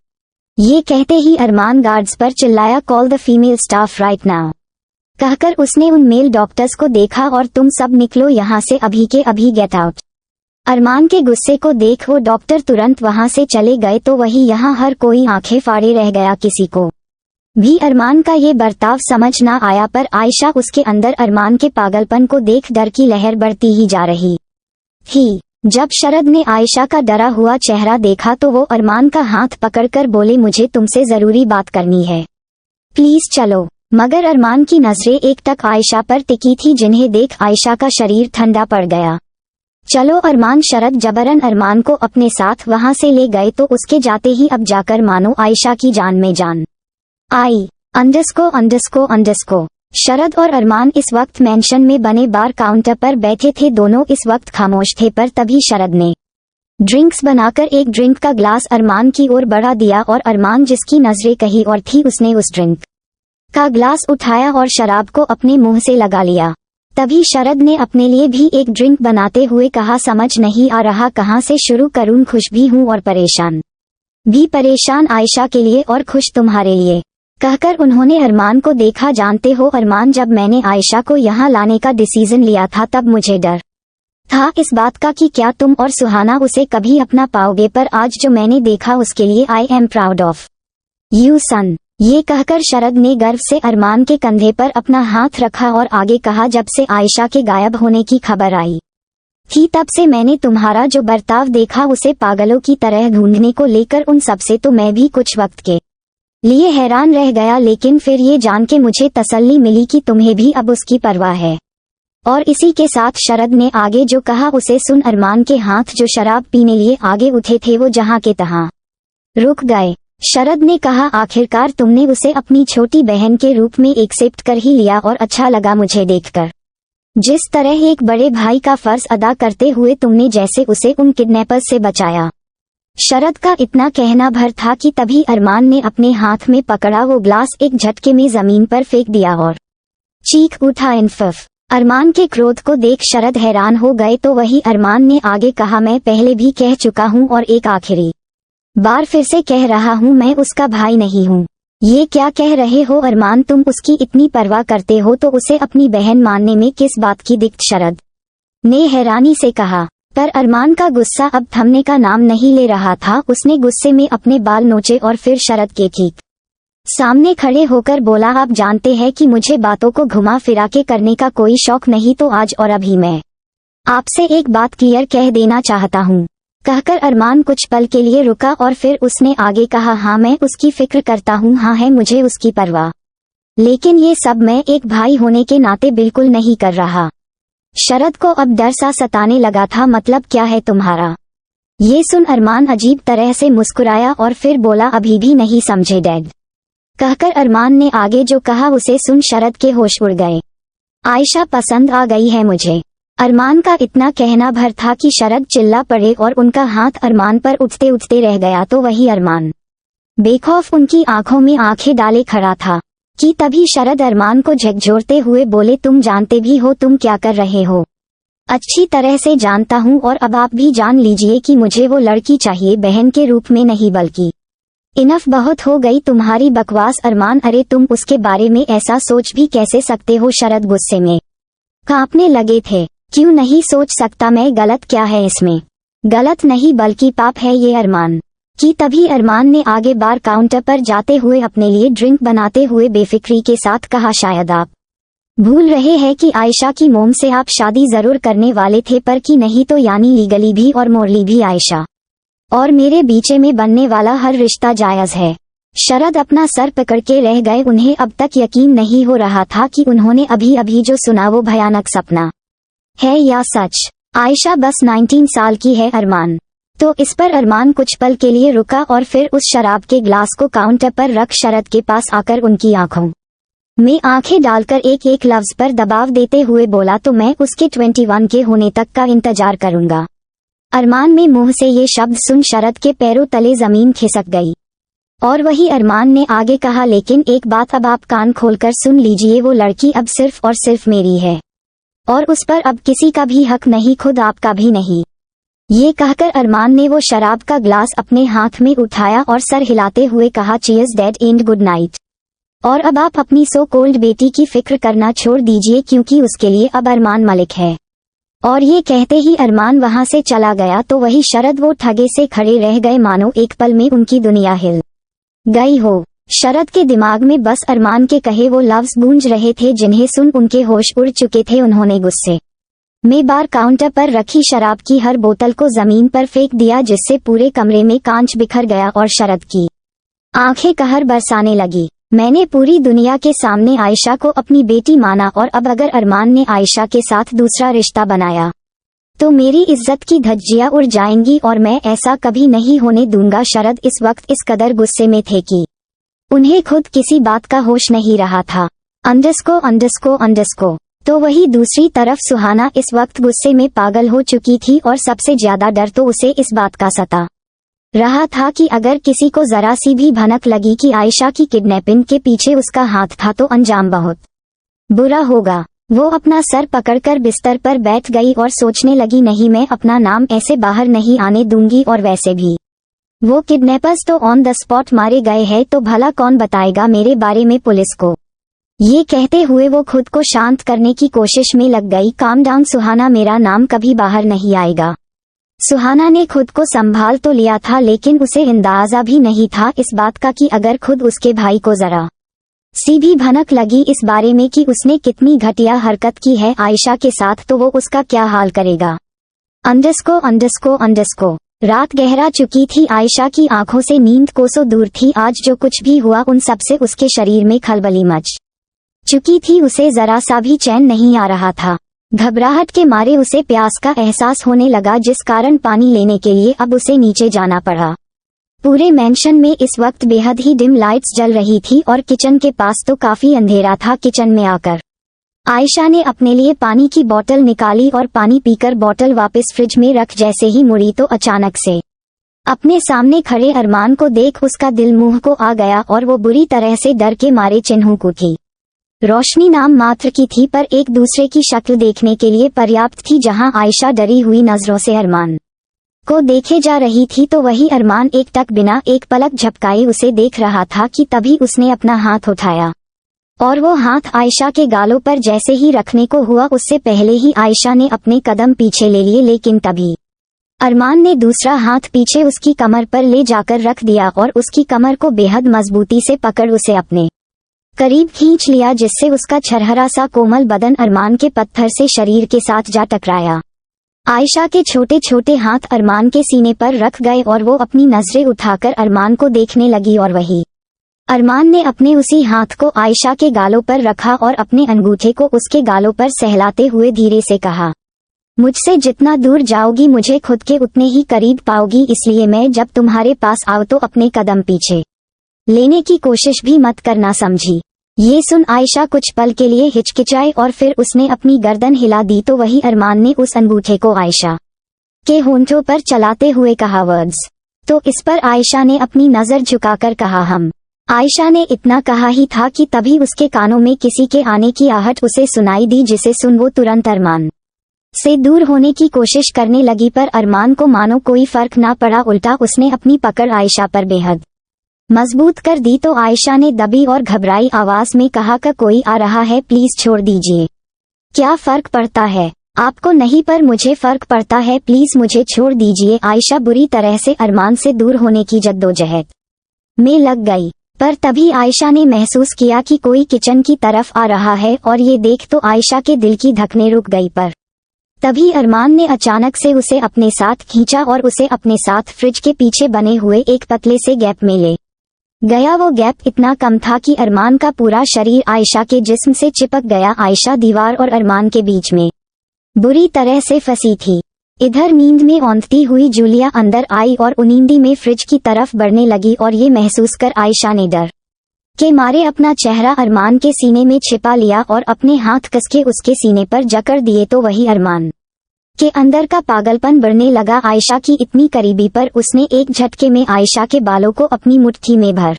ये कहते ही अरमान गार्ड्स पर चिल्लाया, call the female staff right now. कहकर उसने उन मेल डॉक्टर्स को देखा और तुम सब निकलो यहाँ से अभी के अभी, गेट आउट। अरमान के गुस्से को देख वो डॉक्टर तुरंत वहाँ से चले गए तो वही यहाँ हर कोई आंखें फाड़े रह गया। किसी को भी अरमान का ये बर्ताव समझ ना आया, पर आयशा उसके अंदर अरमान के पागलपन को देख डर की लहर बढ़ती ही जा रही थी। जब शरद ने आयशा का डरा हुआ चेहरा देखा तो वो अरमान का हाथ पकड़कर बोले, मुझे तुमसे जरूरी बात करनी है, प्लीज चलो। मगर अरमान की नजरें एक टक आयशा पर टिकी थी, जिन्हें देख आयशा का शरीर ठंडा पड़ गया। चलो अरमान। शरद जबरन अरमान को अपने साथ वहां से ले गए तो उसके जाते ही अब जाकर मानो आयशा की जान में जान आई। ___। शरद और अरमान इस वक्त मेंशन में बने बार काउंटर पर बैठे थे। दोनों इस वक्त खामोश थे, पर तभी शरद ने ड्रिंक्स बनाकर एक ड्रिंक का ग्लास अरमान की ओर बढ़ा दिया और अरमान, जिसकी नजरें कहीं और थी, उसने उस ड्रिंक का ग्लास उठाया और शराब को अपने मुंह से लगा लिया। तभी शरद ने अपने लिए भी एक ड्रिंक बनाते हुए कहा, समझ नहीं आ रहा कहाँ से शुरू करूं, खुश भी हूं और परेशान भी। परेशान आयशा के लिए और खुश तुम्हारे लिए, कहकर उन्होंने अरमान को देखा। जानते हो अरमान, जब मैंने आयशा को यहाँ लाने का डिसीजन लिया था तब मुझे डर था इस बात का कि क्या तुम और सुहाना उसे कभी अपना पाओगे, पर आज जो मैंने देखा उसके लिए I am proud of you son. ये कहकर शरद ने गर्व से अरमान के कंधे पर अपना हाथ रखा और आगे कहा, जब से आयशा के गायब होने की खबर आई थी तब से मैंने तुम्हारा जो बर्ताव देखा उसे पागलों की तरह ढूंढने को लेकर उन सबसे तो मैं भी कुछ वक्त के लिए हैरान रह गया, लेकिन फिर ये जान के मुझे तसल्ली मिली कि तुम्हें भी अब उसकी परवाह है। और इसी के साथ शरद ने आगे जो कहा उसे सुन अरमान के हाथ जो शराब पीने लिए आगे उठे थे वो जहां के तहां रुक गए। शरद ने कहा, आखिरकार तुमने उसे अपनी छोटी बहन के रूप में एक्सेप्ट कर ही लिया और अच्छा लगा मुझे देखकर। जिस तरह एक बड़े भाई का फर्ज अदा करते हुए तुमने जैसे उसे उन किडनैपर्स से बचाया। शरद का इतना कहना भर था कि तभी अरमान ने अपने हाथ में पकड़ा वो ग्लास एक झटके में जमीन पर फेंक दिया और चीख उठा, इनफ। अरमान के क्रोध को देख शरद हैरान हो गए, तो वही अरमान ने आगे कहा, मैं पहले भी कह चुका हूँ और एक आखिरी बार फिर से कह रहा हूँ, मैं उसका भाई नहीं हूँ। ये क्या कह रहे हो अरमान, तुम उसकी इतनी परवाह करते हो तो उसे अपनी बहन मानने में किस बात की दिक्कत, शरद ने हैरानी से कहा। पर अरमान का गुस्सा अब थमने का नाम नहीं ले रहा था। उसने गुस्से में अपने बाल नोचे और फिर शरद के ठीक सामने खड़े होकर बोला, आप जानते हैं कि मुझे बातों को घुमा फिरा के करने का कोई शौक नहीं, तो आज और अभी मैं आपसे एक बात क्लियर कह देना चाहता हूँ। कहकर अरमान कुछ पल के लिए रुका और फिर उसने आगे कहा, हाँ मैं उसकी फिक्र करता हूँ, हाँ है मुझे उसकी परवाह, लेकिन ये सब मैं एक भाई होने के नाते बिल्कुल नहीं कर रहा। शरद को अब डर सा सताने लगा था, मतलब क्या है तुम्हारा? ये सुन अरमान अजीब तरह से मुस्कुराया और फिर बोला, अभी भी नहीं समझे डैड। कहकर अरमान ने आगे जो कहा उसे सुन शरद के होश उड़ गए। आयशा पसंद आ गई है मुझे। अरमान का इतना कहना भर था कि शरद चिल्ला पड़े और उनका हाथ अरमान पर उठते उठते रह गया, तो वही अरमान बेखौफ उनकी आंखों में आंखें डाले खड़ा था कि तभी शरद अरमान को झकझोरते हुए बोले, तुम जानते भी हो तुम क्या कर रहे हो? अच्छी तरह से जानता हूँ, और अब आप भी जान लीजिए कि मुझे वो लड़की चाहिए, बहन के रूप में नहीं बल्कि। इनफ, बहुत हो गई तुम्हारी बकवास अरमान। अरे तुम उसके बारे में ऐसा सोच भी कैसे सकते हो? शरद गुस्से में कांपने लगे थे। क्यों नहीं सोच सकता मैं? गलत क्या है इसमें? गलत नहीं बल्कि पाप है ये अरमान। कि तभी अरमान ने आगे बार काउंटर पर जाते हुए अपने लिए ड्रिंक बनाते हुए बेफिक्री के साथ कहा, शायद आप भूल रहे हैं कि आयशा की मोम से आप शादी जरूर करने वाले थे, पर कि नहीं तो यानी लीगली भी और मोरली भी आयशा और मेरे बीच में बनने वाला हर रिश्ता जायज है। शरद अपना सर पकड़ के रह गए। उन्हें अब तक यकीन नहीं हो रहा था कि उन्होंने अभी अभी जो सुना वो भयानक सपना है या सच। आयशा बस 19 साल की है अरमान। तो इस पर अरमान कुछ पल के लिए रुका और फिर उस शराब के ग्लास को काउंटर पर रख शरद के पास आकर उनकी आंखों में आंखें डालकर एक एक लफ्ज पर दबाव देते हुए बोला, तो मैं उसके 21 के होने तक का इंतजार करूंगा। अरमान में मुंह से ये शब्द सुन शरद के पैरों तले जमीन खिसक गई। और वही अरमान ने आगे कहा, लेकिन एक बात अब आप कान खोलकर सुन लीजिए, वो लड़की अब सिर्फ और सिर्फ मेरी है और उस पर अब किसी का भी हक नहीं, खुद आपका भी नहीं। ये कहकर अरमान ने वो शराब का ग्लास अपने हाथ में उठाया और सर हिलाते हुए कहा, cheers dad and good night. और अब आप अपनी सो कोल्ड बेटी की फिक्र करना छोड़ दीजिए, क्योंकि उसके लिए अब अरमान मलिक है। और ये कहते ही अरमान वहां से चला गया, तो वही शरद वो ठगे से खड़े रह गए, मानो एक पल में उनकी दुनिया हिल गई हो। शरद के दिमाग में बस अरमान के कहे वो लफ्ज गूंज रहे थे, जिन्हें सुन उनके होश उड़ चुके थे। उन्होंने गुस्से में बार काउंटर पर रखी शराब की हर बोतल को जमीन पर फेंक दिया, जिससे पूरे कमरे में कांच बिखर गया और शरद की आंखें कहर बरसाने लगी। मैंने पूरी दुनिया के सामने आयशा को अपनी बेटी माना, और अब अगर अरमान ने आयशा के साथ दूसरा रिश्ता बनाया तो मेरी इज्जत की धज्जियां उड़ जाएंगी, और मैं ऐसा कभी नहीं होने दूंगा। शरद इस वक्त इस कदर गुस्से में थे कि उन्हें खुद किसी बात का होश नहीं रहा था। _____। तो वही दूसरी तरफ सुहाना इस वक्त गुस्से में पागल हो चुकी थी और सबसे ज्यादा डर तो उसे इस बात का सता रहा था कि अगर किसी को जरा सी भी भनक लगी कि आयशा की किडनैपिंग के पीछे उसका हाथ था तो अंजाम बहुत बुरा होगा। वो अपना सर पकड़कर बिस्तर पर बैठ गई और सोचने लगी, नहीं, मैं अपना नाम ऐसे बाहर नहीं आने दूंगी, और वैसे भी वो किडनैपर्स तो ऑन द स्पॉट मारे गए हैं, तो भला कौन बताएगा मेरे बारे में पुलिस को। ये कहते हुए वो खुद को शांत करने की कोशिश में लग गई। काम डाउन सुहाना, मेरा नाम कभी बाहर नहीं आएगा। सुहाना ने खुद को संभाल तो लिया था, लेकिन उसे अंदाजा भी नहीं था इस बात का कि अगर खुद उसके भाई को जरा सी भी भनक लगी इस बारे में कि उसने कितनी घटिया हरकत की है आयशा के साथ, तो वो उसका क्या हाल करेगा। _____। रात गहरा चुकी थी। आयशा की आंखों से नींद कोसों दूर थी। आज जो कुछ भी हुआ उन सबसे उसके शरीर में खलबली मच चुकी थी। उसे जरा सा भी चैन नहीं आ रहा था। घबराहट के मारे उसे प्यास का एहसास होने लगा, जिस कारण पानी लेने के लिए अब उसे नीचे जाना पड़ा। पूरे मैंशन में इस वक्त बेहद ही डिम लाइट्स जल रही थी और किचन के पास तो काफी अंधेरा था। किचन में आकर आयशा ने अपने लिए पानी की बोतल निकाली और पानी पीकर बोतल वापस फ्रिज में रख जैसे ही मुड़ी तो अचानक से अपने सामने खड़े अरमान को देख उसका दिल मुंह को आ गया और वो बुरी तरह से डर के मारे चिन्हों थी। रोशनी नाम मात्र की थी, पर एक दूसरे की शक्ल देखने के लिए पर्याप्त थी। जहां आयशा डरी हुई नजरों से अरमान को देखे जा रही थी, तो वही अरमान एक टक बिना एक पलक झपकाए उसे देख रहा था कि तभी उसने अपना हाथ उठाया और वो हाथ आयशा के गालों पर जैसे ही रखने को हुआ, उससे पहले ही आयशा ने अपने कदम पीछे ले लिए, लेकिन तभी अरमान ने दूसरा हाथ पीछे उसकी कमर पर ले जाकर रख दिया और उसकी कमर को बेहद मजबूती से पकड़ उसे अपने करीब खींच लिया, जिससे उसका छरहरा सा कोमल बदन अरमान के पत्थर से शरीर के साथ जा टकराया। आयशा के छोटे छोटे हाथ अरमान के सीने पर रख गए और वो अपनी नजरें उठाकर अरमान को देखने लगी, और वही अरमान ने अपने उसी हाथ को आयशा के गालों पर रखा और अपने अंगूठे को उसके गालों पर सहलाते हुए धीरे से कहा, मुझसे जितना दूर जाओगी मुझे खुद के उतने ही करीब पाओगी, इसलिए मैं जब तुम्हारे पास आओ तो अपने कदम पीछे लेने की कोशिश भी मत करना, समझी। ये सुन आयशा कुछ पल के लिए हिचकिचाई और फिर उसने अपनी गर्दन हिला दी, तो वही अरमान ने उस अंगूठे को आयशा के होंठों पर चलाते हुए कहा, वर्ड्स। तो इस पर आयशा ने अपनी नजर झुकाकर कहा, हम। आयशा ने इतना कहा ही था कि तभी उसके कानों में किसी के आने की आहट उसे सुनाई दी, जिसे सुन वो तुरंत अरमान से दूर होने की कोशिश करने लगी, पर अरमान को मानो कोई फर्क ना पड़ा। उल्टा उसने अपनी पकड़ आयशा पर बेहद मजबूत कर दी। तो आयशा ने दबी और घबराई आवाज में कहा, का कोई आ रहा है, प्लीज छोड़ दीजिए। क्या फर्क पड़ता है आपको? नहीं, पर मुझे फर्क पड़ता है, प्लीज मुझे छोड़ दीजिए। आयशा बुरी तरह से अरमान से दूर होने की जद्दोजहद में लग गई, पर तभी आयशा ने महसूस किया कि कोई किचन की तरफ आ रहा है, और ये देख तो आयशा के दिल की धड़कनें रुक गई। पर तभी अरमान ने अचानक से उसे अपने साथ खींचा और उसे अपने साथ फ्रिज के पीछे बने हुए एक पतले से गैप में ले गया। वो गैप इतना कम था कि अरमान का पूरा शरीर आयशा के जिस्म से चिपक गया। आयशा दीवार और अरमान के बीच में बुरी तरह से फंसी थी। इधर नींद में औंधती हुई जूलिया अंदर आई और उनींदी में फ्रिज की तरफ बढ़ने लगी, और ये महसूस कर आयशा ने डर के मारे अपना चेहरा अरमान के सीने में छिपा लिया और अपने हाथ कसके उसके सीने पर जकड़ दिए। तो वही अरमान के अंदर का पागलपन बढ़ने लगा आयशा की इतनी करीबी पर। उसने एक झटके में आयशा के बालों को अपनी मुट्ठी में भर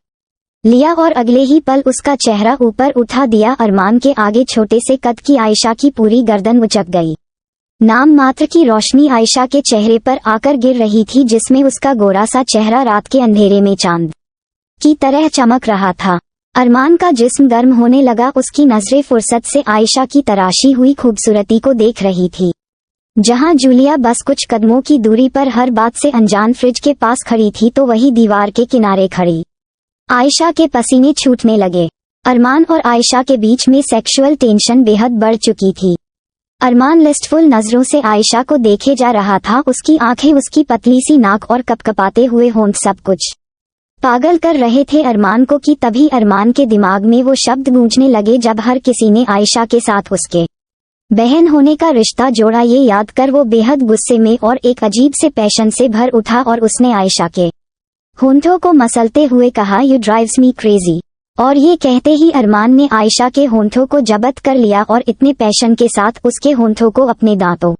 लिया और अगले ही पल उसका चेहरा ऊपर उठा दिया। अरमान के आगे छोटे से कद की आयशा की पूरी गर्दन उचक गई। नाम मात्र की रोशनी आयशा के चेहरे पर आकर गिर रही थी, जिसमें उसका गोरा सा चेहरा रात के अंधेरे में चांद की तरह चमक रहा था। अरमान का जिस्म गर्म होने लगा। उसकी नजरें फुर्सत से आयशा की तराशी हुई खूबसूरती को देख रही थी। जहां जूलिया बस कुछ कदमों की दूरी पर हर बात से अनजान फ्रिज के पास खड़ी थी, तो वही दीवार के किनारे खड़ी आयशा के पसीने छूटने लगे। अरमान और आयशा के बीच में सेक्सुअल टेंशन बेहद बढ़ चुकी थी। अरमान लिस्टफुल नजरों से आयशा को देखे जा रहा था। उसकी आंखें, उसकी पतली सी नाक और कपकपाते हुए होंठ सब कुछ पागल कर रहे थे अरमान को। कि तभी अरमान के दिमाग में वो शब्द गूंजने लगे जब हर किसी ने आयशा के साथ उसके बहन होने का रिश्ता जोड़ा। ये याद कर वो बेहद गुस्से में और एक अजीब से पैशन से भर उठा और उसने आयशा के होंठों को मसलते हुए कहा, यू ड्राइव्स मी क्रेजी। और ये कहते ही अरमान ने आयशा के होंठों को जब्त कर लिया और इतने पैशन के साथ उसके होंठों को अपने दांतों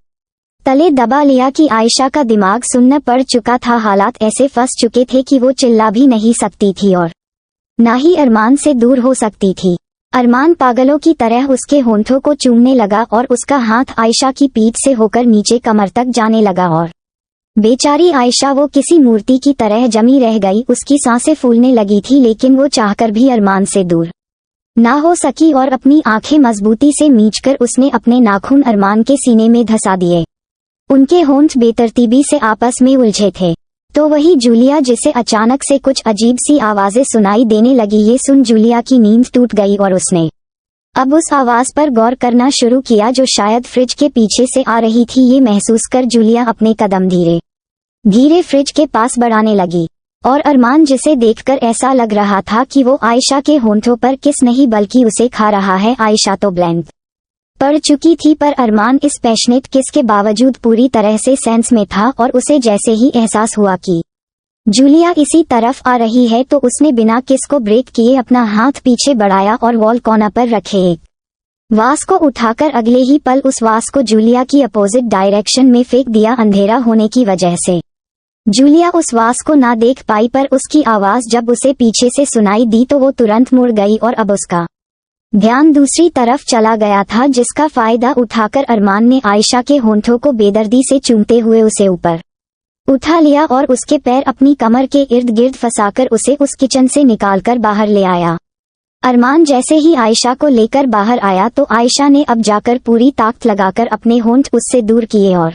तले दबा लिया कि आयशा का दिमाग सुन्न पड़ चुका था। हालात ऐसे फंस चुके थे कि वो चिल्ला भी नहीं सकती थी और ना ही अरमान से दूर हो सकती थी। अरमान पागलों की तरह उसके होंठों को चूमने लगा और उसका हाथ आयशा की पीठ से होकर नीचे कमर तक जाने लगा और बेचारी आयशा वो किसी मूर्ति की तरह जमी रह गई। उसकी सांसें फूलने लगी थी, लेकिन वो चाहकर भी अरमान से दूर ना हो सकी और अपनी आंखें मजबूती से मींचकर उसने अपने नाखून अरमान के सीने में धंसा दिए। उनके होंठ बेतरतीबी से आपस में उलझे थे। तो वही जूलिया, जिसे अचानक से कुछ अजीब सी आवाजें सुनाई देने लगी। ये सुन जूलिया की नींद टूट गई और उसने अब उस आवाज पर गौर करना शुरू किया जो शायद फ्रिज के पीछे से आ रही थी। ये महसूस कर जूलिया अपने कदम धीरे धीरे फ्रिज के पास बढ़ाने लगी और अरमान, जिसे देखकर ऐसा लग रहा था कि वो आयशा के होंठों पर किस नहीं बल्कि उसे खा रहा है। आयशा तो ब्लैंक पड़ चुकी थी, पर अरमान इस पैशनेट किस के बावजूद पूरी तरह से सेंस में था और उसे जैसे ही एहसास हुआ कि जूलिया इसी तरफ आ रही है तो उसने बिना किस को ब्रेक किए अपना हाथ पीछे बढ़ाया और वॉल कॉर्नर पर रखे एक वास को उठाकर अगले ही पल उस वास को जूलिया की अपोजिट डायरेक्शन में फेंक दिया। अंधेरा होने की वजह से जूलिया उस वास को ना देख पाई, पर उसकी आवाज जब उसे पीछे से सुनाई दी तो वो तुरंत मुड़ गई और अब उसका ध्यान दूसरी तरफ चला गया था, जिसका फायदा उठाकर अरमान ने आयशा के होंठों को बेदर्दी से चूमते हुए उसे ऊपर उठा लिया और उसके पैर अपनी कमर के इर्द गिर्द फंसाकर उसे उस किचन से निकालकर बाहर ले आया। अरमान जैसे ही आयशा को लेकर बाहर आया तो आयशा ने अब जाकर पूरी ताकत लगाकर अपने होंठ उससे दूर किए और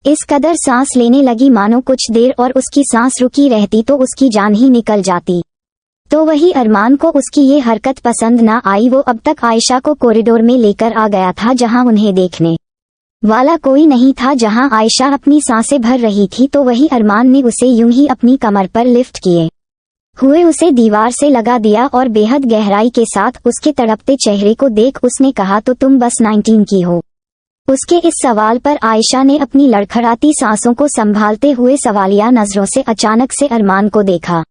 इस कदर सांस लेने लगी मानो कुछ देर और उसकी सांस रुकी रहती तो उसकी जान ही निकल जाती। तो वही अरमान को उसकी ये हरकत पसंद ना आई। वो अब तक आयशा को कॉरिडोर में लेकर आ गया था जहां उन्हें देखने वाला कोई नहीं था, जहां आयशा अपनी सांसें भर रही थी। तो वही अरमान ने उसे यूं ही अपनी कमर पर लिफ्ट किए हुए उसे दीवार से लगा दिया और बेहद गहराई के साथ उसके तड़पते चेहरे को देख उसने कहा, तो तुम बस 19 की हो। उसके इस सवाल पर आयशा ने अपनी लड़खड़ाती सांसों को संभालते हुए सवालिया नजरों से अचानक से अरमान को देखा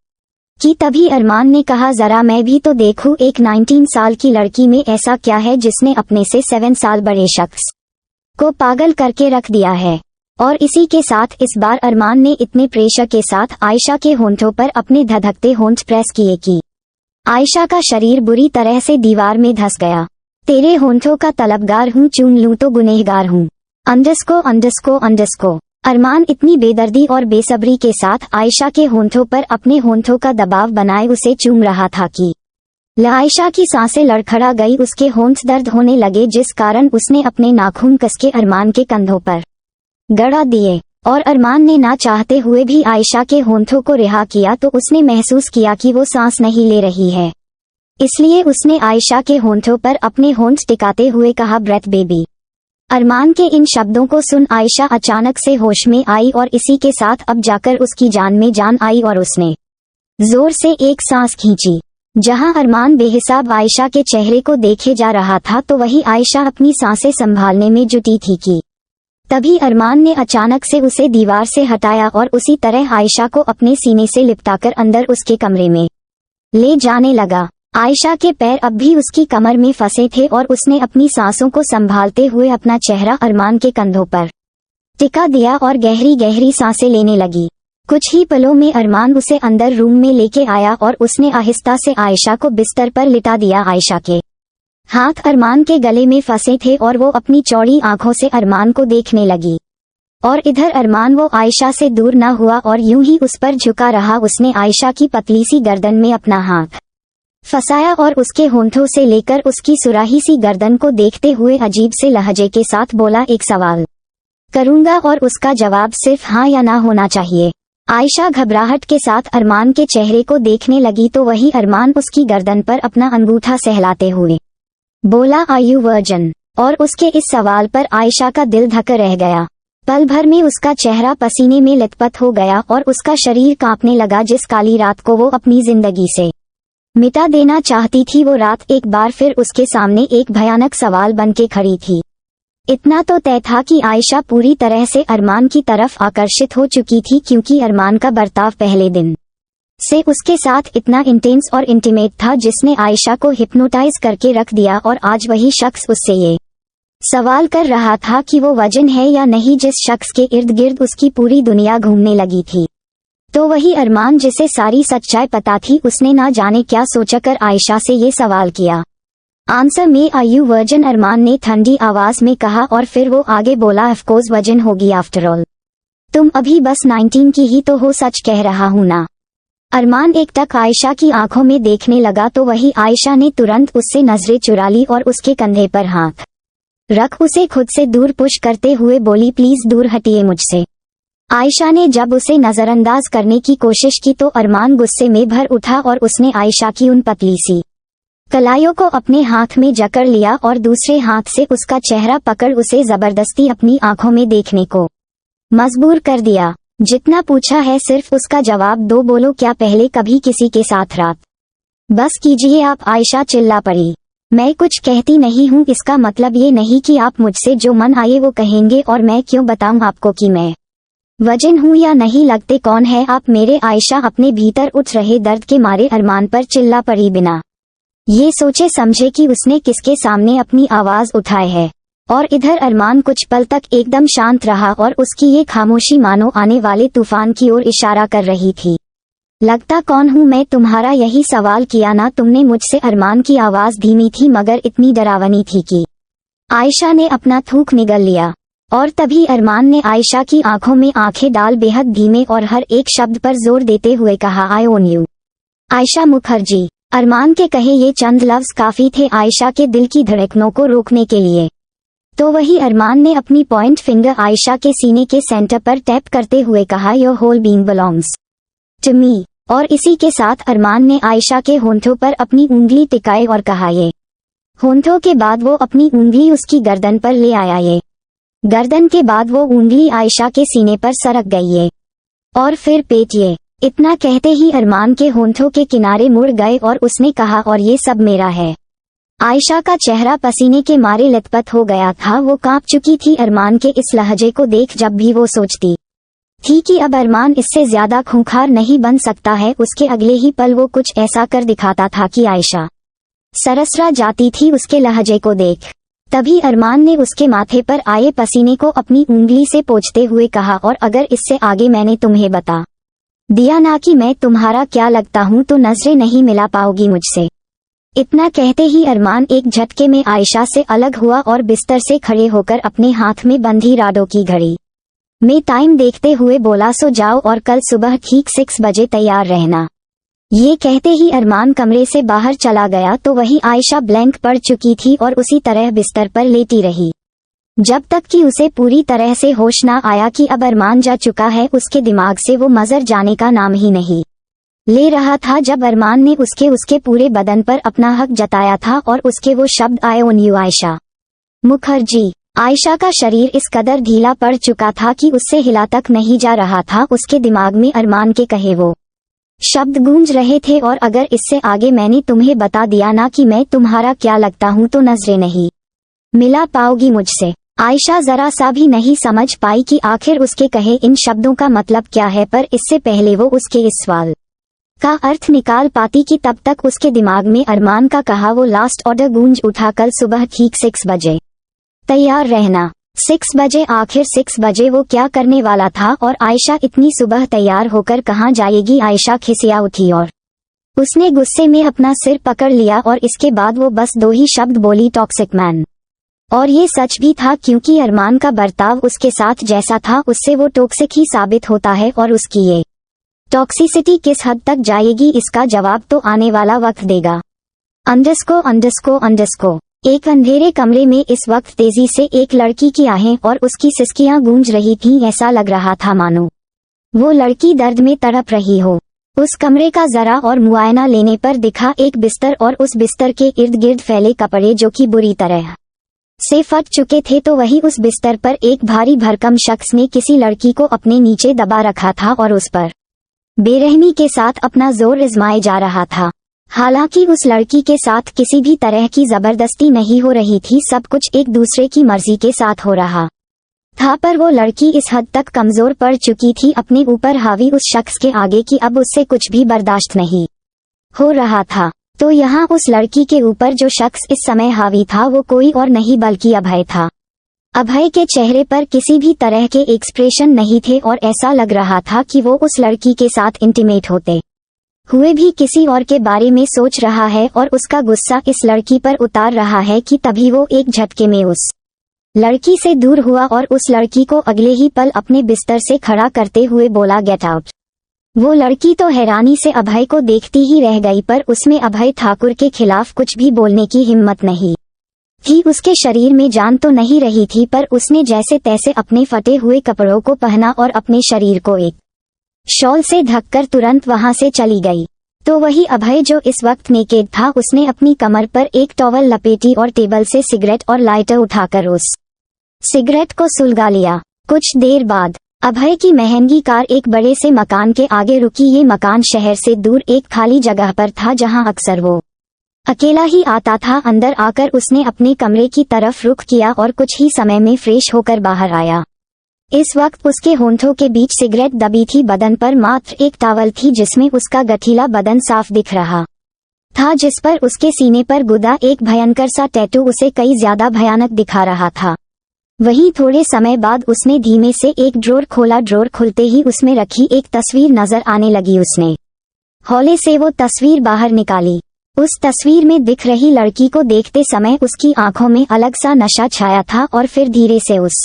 कि तभी अरमान ने कहा, जरा मैं भी तो देखूं एक 19 साल की लड़की में ऐसा क्या है जिसने अपने से 7 साल बड़े शख्स को पागल करके रख दिया है। और इसी के साथ इस बार अरमान ने इतने प्रेशर के साथ आयशा के होंठों पर अपने धधकते होंठ प्रेस किए कि आयशा का शरीर बुरी तरह से दीवार में धंस गया। तेरे होंठों का तलबगार हूँ, चूम लूं तो गुनहगार हूँ। अंडस्को। अरमान इतनी बेदर्दी और बेसब्री के साथ आयशा के होंठों पर अपने होंठों का दबाव बनाए उसे चूम रहा था कि आयशा की सांसें लड़खड़ा गई। उसके होंठ दर्द होने लगे, जिस कारण उसने अपने नाखून कसके अरमान के कंधों पर गड़ा दिए और अरमान ने ना चाहते हुए भी आयशा के होंठों को रिहा किया। तो उसने महसूस किया कि वो सांस नहीं ले रही है, इसलिए उसने आयशा के होंठों पर अपने होंठ टिकाते हुए कहा, ब्रेथ बेबी। अरमान के इन शब्दों को सुन आयशा अचानक से होश में आई और इसी के साथ अब जाकर उसकी जान में जान आई और उसने जोर से एक सांस खींची। जहां अरमान बेहिसाब आयशा के चेहरे को देखे जा रहा था तो वही आयशा अपनी सांसें संभालने में जुटी थी कि तभी अरमान ने अचानक से उसे दीवार से हटाया और उसी तरह आयशा को अपने सीने से लिपटाकर अंदर उसके कमरे में ले जाने लगा। आयशा के पैर अब भी उसकी कमर में फंसे थे और उसने अपनी सांसों को संभालते हुए अपना चेहरा अरमान के कंधों पर टिका दिया और गहरी गहरी सांसें लेने लगी। कुछ ही पलों में अरमान उसे अंदर रूम में लेके आया और उसने आहिस्ता से आयशा को बिस्तर पर लिटा दिया। आयशा के हाथ अरमान के गले में फंसे थे और वो अपनी चौड़ी आंखों से अरमान को देखने लगी और इधर अरमान वो आयशा से दूर न हुआ और यूं ही उस पर झुका रहा। उसने आयशा की पतली सी गर्दन में अपना हाथ फंसाया और उसके होंठों से लेकर उसकी सुराही सी गर्दन को देखते हुए अजीब से लहजे के साथ बोला, एक सवाल करूंगा और उसका जवाब सिर्फ हाँ या ना होना चाहिए। आयशा घबराहट के साथ अरमान के चेहरे को देखने लगी तो वही अरमान उसकी गर्दन पर अपना अंगूठा सहलाते हुए बोला, आर यू वर्जिन? और उसके इस सवाल पर आयशा का दिल धक रह गया। पल भर में उसका चेहरा पसीने में लथपथ हो गया और उसका शरीर कांपने लगा। जिस काली रात को वो अपनी जिंदगी से मिटा देना चाहती थी, वो रात एक बार फिर उसके सामने एक भयानक सवाल बन के खड़ी थी। इतना तो तय था कि आयशा पूरी तरह से अरमान की तरफ आकर्षित हो चुकी थी, क्योंकि अरमान का बर्ताव पहले दिन से उसके साथ इतना इंटेंस और इंटीमेट था जिसने आयशा को हिप्नोटाइज करके रख दिया, और आज वही शख्स उससे ये सवाल कर रहा था कि वो वजन है या नहीं, जिस शख्स के इर्द गिर्द उसकी पूरी दुनिया घूमने लगी थी। तो वही अरमान जिसे सारी सच्चाई पता थी, उसने ना जाने क्या सोचकर आयशा से ये सवाल किया। आंसर में आर यू वर्जिन, अरमान ने ठंडी आवाज में कहा, और फिर वो आगे बोला, ऑफ कोर्स वजन होगी, आफ्टर ऑल तुम अभी बस 19 की ही तो हो, सच कह रहा हूं ना। अरमान एकटक आयशा की आंखों में देखने लगा तो वही आयशा ने तुरंत उससे नजरें चुरा ली और उसके कंधे पर हाथ रख उसे खुद से दूर पुश करते हुए बोली, प्लीज दूर हटिए मुझसे। आयशा ने जब उसे नजरअंदाज करने की कोशिश की तो अरमान गुस्से में भर उठा और उसने आयशा की उन पतली सी कलाइयों को अपने हाथ में जकड़ लिया और दूसरे हाथ से उसका चेहरा पकड़ उसे जबरदस्ती अपनी आंखों में देखने को मजबूर कर दिया। जितना पूछा है सिर्फ उसका जवाब दो, बोलो क्या पहले कभी किसी के साथ रात बस कीजिए आप, आयशा चिल्ला पड़ी। मैं कुछ कहती नहीं हूँ, इसका मतलब ये नहीं कि आप मुझसे जो मन आए वो कहेंगे, और मैं क्यों बताऊँ आपको कि मैं वजन हूँ या नहीं, लगते कौन है आप मेरे। आयशा अपने भीतर उठ रहे दर्द के मारे अरमान पर चिल्ला पड़ी, बिना ये सोचे समझे कि उसने किसके सामने अपनी आवाज उठाई है। और इधर अरमान कुछ पल तक एकदम शांत रहा और उसकी ये खामोशी मानो आने वाले तूफान की ओर इशारा कर रही थी। लगता कौन हूँ मैं तुम्हारा, यही सवाल किया ना तुमने मुझसे। अरमान की आवाज धीमी थी मगर इतनी डरावनी थी कि आयशा ने अपना थूक निगल लिया। और तभी अरमान ने आयशा की आंखों में आंखें डाल बेहद धीमे और हर एक शब्द पर जोर देते हुए कहा, आई ओन यू आयशा मुखर्जी। अरमान के कहे ये चंद लफ्ज काफी थे आयशा के दिल की धड़कनों को रोकने के लिए। तो वही अरमान ने अपनी पॉइंट फिंगर आयशा के सीने के सेंटर पर टैप करते हुए कहा, your whole being belongs to me. और इसी के साथ अरमान ने आयशा के होंठों पर अपनी उंगली टिकाई और कहा, ये होंठों के बाद वो अपनी उंगली उसकी गर्दन पर ले आया, ये गर्दन के बाद वो उंगली आयशा के सीने पर सरक गई, ये और फिर पेट। ये इतना कहते ही अरमान के होंठों के किनारे मुड़ गए और उसने कहा, और ये सब मेरा है। आयशा का चेहरा पसीने के मारे लथपथ हो गया था, वो कांप चुकी थी अरमान के इस लहजे को देख। जब भी वो सोचती थी कि अब अरमान इससे ज्यादा खूंखार नहीं बन सकता है, उसके अगले ही पल वो कुछ ऐसा कर दिखाता था कि आयशा सरसरा जाती थी उसके लहजे को देख। तभी अरमान ने उसके माथे पर आए पसीने को अपनी उंगली से पोंछते हुए कहा, और अगर इससे आगे मैंने तुम्हें बता दिया ना कि मैं तुम्हारा क्या लगता हूँ तो नजरें नहीं मिला पाओगी मुझसे। इतना कहते ही अरमान एक झटके में आयशा से अलग हुआ और बिस्तर से खड़े होकर अपने हाथ में बंधी राडो की घड़ी में टाइम देखते हुए बोला, सो जाओ और कल सुबह ठीक 6 बजे तैयार रहना। ये कहते ही अरमान कमरे से बाहर चला गया तो वही आयशा ब्लैंक पड़ चुकी थी और उसी तरह बिस्तर पर लेटी रही जब तक कि उसे पूरी तरह से होश ना आया कि अब अरमान जा चुका है। उसके दिमाग से वो मजर जाने का नाम ही नहीं ले रहा था जब अरमान ने उसके पूरे बदन पर अपना हक जताया था और उसके वो शब्द आए, ओन यू आयशा मुखर्जी। आयशा का शरीर इस कदर ढीला पड़ चुका था कि उससे हिला तक नहीं जा रहा था। उसके दिमाग में अरमान के कहे वो शब्द गूंज रहे थे, और अगर इससे आगे मैंने तुम्हें बता दिया ना कि मैं तुम्हारा क्या लगता हूँ तो नजरें नहीं मिला पाओगी मुझसे। आयशा जरा सा भी नहीं समझ पाई कि आखिर उसके कहे इन शब्दों का मतलब क्या है, पर इससे पहले वो उसके इस सवाल का अर्थ निकाल पाती कि तब तक उसके दिमाग में अरमान का कहा वो लास्ट ऑर्डर गूंज उठा, कल सुबह ठीक 6 बजे तैयार रहना। 6 बजे, आखिर 6 बजे वो क्या करने वाला था और आयशा इतनी सुबह तैयार होकर कहाँ जाएगी। आयशा खिसिया उठी और उसने गुस्से में अपना सिर पकड़ लिया और इसके बाद वो बस 2 ही शब्द बोली, टॉक्सिक मैन। और ये सच भी था क्योंकि अरमान का बर्ताव उसके साथ जैसा था उससे वो टॉक्सिक ही साबित होता है, और उसकी ये टॉक्सिसिटी किस हद तक जाएगी इसका जवाब तो आने वाला वक्त देगा। अंडरस्को। एक अंधेरे कमरे में इस वक्त तेजी से एक लड़की की आहें और उसकी सिसकियां गूंज रही थीं। ऐसा लग रहा था मानो वो लड़की दर्द में तड़प रही हो। उस कमरे का जरा और मुआयना लेने पर दिखा एक बिस्तर और उस बिस्तर के इर्द गिर्द फैले कपड़े जो कि बुरी तरह से फट चुके थे। तो वही उस बिस्तर पर एक भारी भरकम शख्स ने किसी लड़की को अपने नीचे दबा रखा था और उस पर बेरहमी के साथ अपना जोर आजमाए जा रहा था। हालांकि उस लड़की के साथ किसी भी तरह की जबरदस्ती नहीं हो रही थी, सब कुछ एक दूसरे की मर्जी के साथ हो रहा था, पर वो लड़की इस हद तक कमजोर पड़ चुकी थी अपने ऊपर हावी उस शख्स के आगे कि अब उससे कुछ भी बर्दाश्त नहीं हो रहा था। तो यहाँ उस लड़की के ऊपर जो शख्स इस समय हावी था वो कोई और नहीं बल्कि अभय था। अभय के चेहरे पर किसी भी तरह के एक्सप्रेशन नहीं थे और ऐसा लग रहा था कि वो उस लड़की के साथ इंटीमेट होते हुए भी किसी और के बारे में सोच रहा है और उसका गुस्सा इस लड़की पर उतार रहा है कि तभी वो एक झटके में उस लड़की से दूर हुआ और उस लड़की को अगले ही पल अपने बिस्तर से खड़ा करते हुए बोला, गेट आउट। वो लड़की तो हैरानी से अभय को देखती ही रह गई, पर उसमें अभय ठाकुर के खिलाफ कुछ भी बोलने की हिम्मत नहीं थी। उसके शरीर में जान तो नहीं रही थी, पर उसने जैसे तैसे अपने फटे हुए कपड़ों को पहना और अपने शरीर को एक शॉल से ढककर तुरंत वहां से चली गई। तो वही अभय जो इस वक्त नेकेड था, उसने अपनी कमर पर एक टॉवल लपेटी और टेबल से सिगरेट और लाइटर उठाकर उस सिगरेट को सुलगा लिया। कुछ देर बाद अभय की महंगी कार एक बड़े से मकान के आगे रुकी। ये मकान शहर से दूर एक खाली जगह पर था जहां अक्सर वो अकेला ही आता था। अंदर आकर उसने अपने कमरे की तरफ रुख किया और कुछ ही समय में फ्रेश होकर बाहर आया। इस वक्त उसके होंठों के बीच सिगरेट दबी थी, बदन पर मात्र एक टॉवल थी जिसमें उसका गठीला बदन साफ दिख रहा था, जिस पर उसके सीने पर गुदा एक भयंकर सा टैटू उसे कई ज्यादा भयानक दिखा रहा था। वहीं थोड़े समय बाद उसने धीमे से एक ड्रॉर खोला। ड्रॉर खुलते ही उसमें रखी एक तस्वीर नजर आने लगी। उसने हौले से वो तस्वीर बाहर निकाली। उस तस्वीर में दिख रही लड़की को देखते समय उसकी आंखों में अलग सा नशा छाया था और फिर धीरे से उस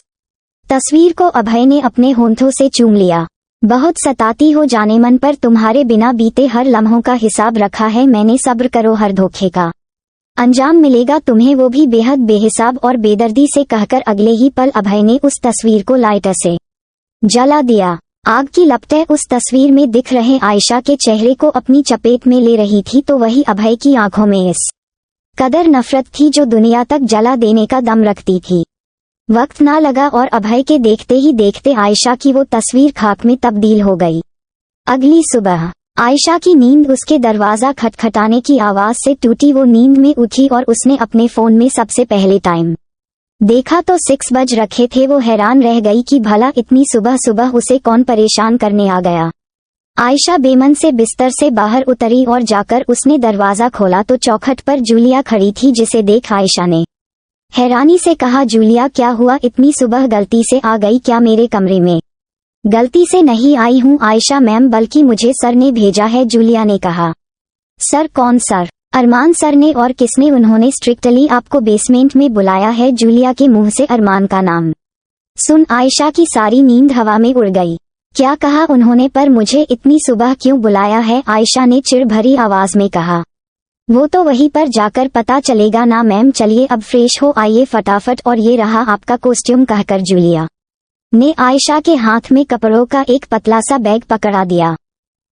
तस्वीर को अभय ने अपने होंठों से चूम लिया। बहुत सताती हो जाने मन पर तुम्हारे बिना बीते हर लम्हों का हिसाब रखा है मैंने, सब्र करो हर धोखे का अंजाम मिलेगा तुम्हें, वो भी बेहद बेहिसाब और बेदर्दी से कहकर अगले ही पल अभय ने उस तस्वीर को लाइटर से जला दिया। आग की लपटें उस तस्वीर में दिख रहे आयशा के चेहरे को अपनी चपेट में ले रही थी, तो वही अभय की आंखों में इस कदर नफरत थी जो दुनिया तक जला देने का दम रखती थी। वक्त ना लगा और अभय के देखते ही देखते आयशा की वो तस्वीर खाक में तब्दील हो गई। अगली सुबह आयशा की नींद उसके दरवाजा खटखटाने की आवाज से टूटी। वो नींद में उठी और उसने अपने फोन में सबसे पहले टाइम देखा तो 6 बज रखे थे। वो हैरान रह गई कि भला इतनी सुबह सुबह उसे कौन परेशान करने आ गया। आयशा बेमन से बिस्तर से बाहर उतरी और जाकर उसने दरवाजा खोला तो चौखट पर जूलिया खड़ी थी, जिसे देख आयशा ने हैरानी से कहा, जूलिया क्या हुआ, इतनी सुबह गलती से आ गई क्या मेरे कमरे में? गलती से नहीं आई हूँ आयशा मैम, बल्कि मुझे सर ने भेजा है, जूलिया ने कहा। सर? कौन सर? अरमान सर ने। और किसने? उन्होंने स्ट्रिक्टली आपको बेसमेंट में बुलाया है। जूलिया के मुंह से अरमान का नाम सुन आयशा की सारी नींद हवा में उड़ गई। क्या कहा उन्होंने? पर मुझे इतनी सुबह क्यों बुलाया है? आयशा ने चिढ़ भरी आवाज में कहा। वो तो वहीं पर जाकर पता चलेगा ना मैम, चलिए अब फ्रेश हो आइए फटाफट, और ये रहा आपका कॉस्ट्यूम, कहकर जूलिया ने आयशा के हाथ में कपड़ों का एक पतला सा बैग पकड़ा दिया।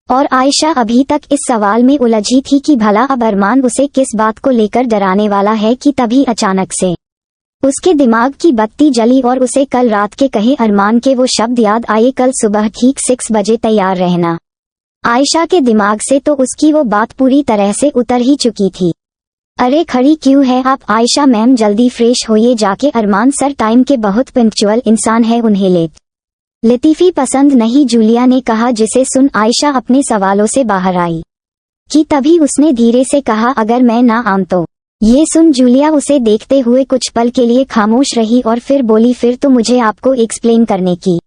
और आयशा अभी तक इस सवाल में उलझी थी कि भला अब अरमान उसे किस बात को लेकर डराने वाला है कि तभी अचानक से उसके दिमाग की बत्ती जली और उसे कल रात के कहे अरमान के वो शब्द याद आए, कल सुबह ठीक 6 बजे तैयार रहना। आयशा के दिमाग से तो उसकी वो बात पूरी तरह से उतर ही चुकी थी। अरे खड़ी क्यों है आप? आयशा मैम जल्दी फ्रेश होइए जाके, अरमान सर टाइम के बहुत पंक्चुअल इंसान है, उन्हें लेट लतीफी पसंद नहीं, जूलिया ने कहा, जिसे सुन आयशा अपने सवालों से बाहर आई कि तभी उसने धीरे से कहा, अगर मैं ना आऊं तो? ये सुन जूलिया उसे देखते हुए कुछ पल के लिए खामोश रही और फिर बोली, फिर तो मुझे आपको एक्सप्लेन करने की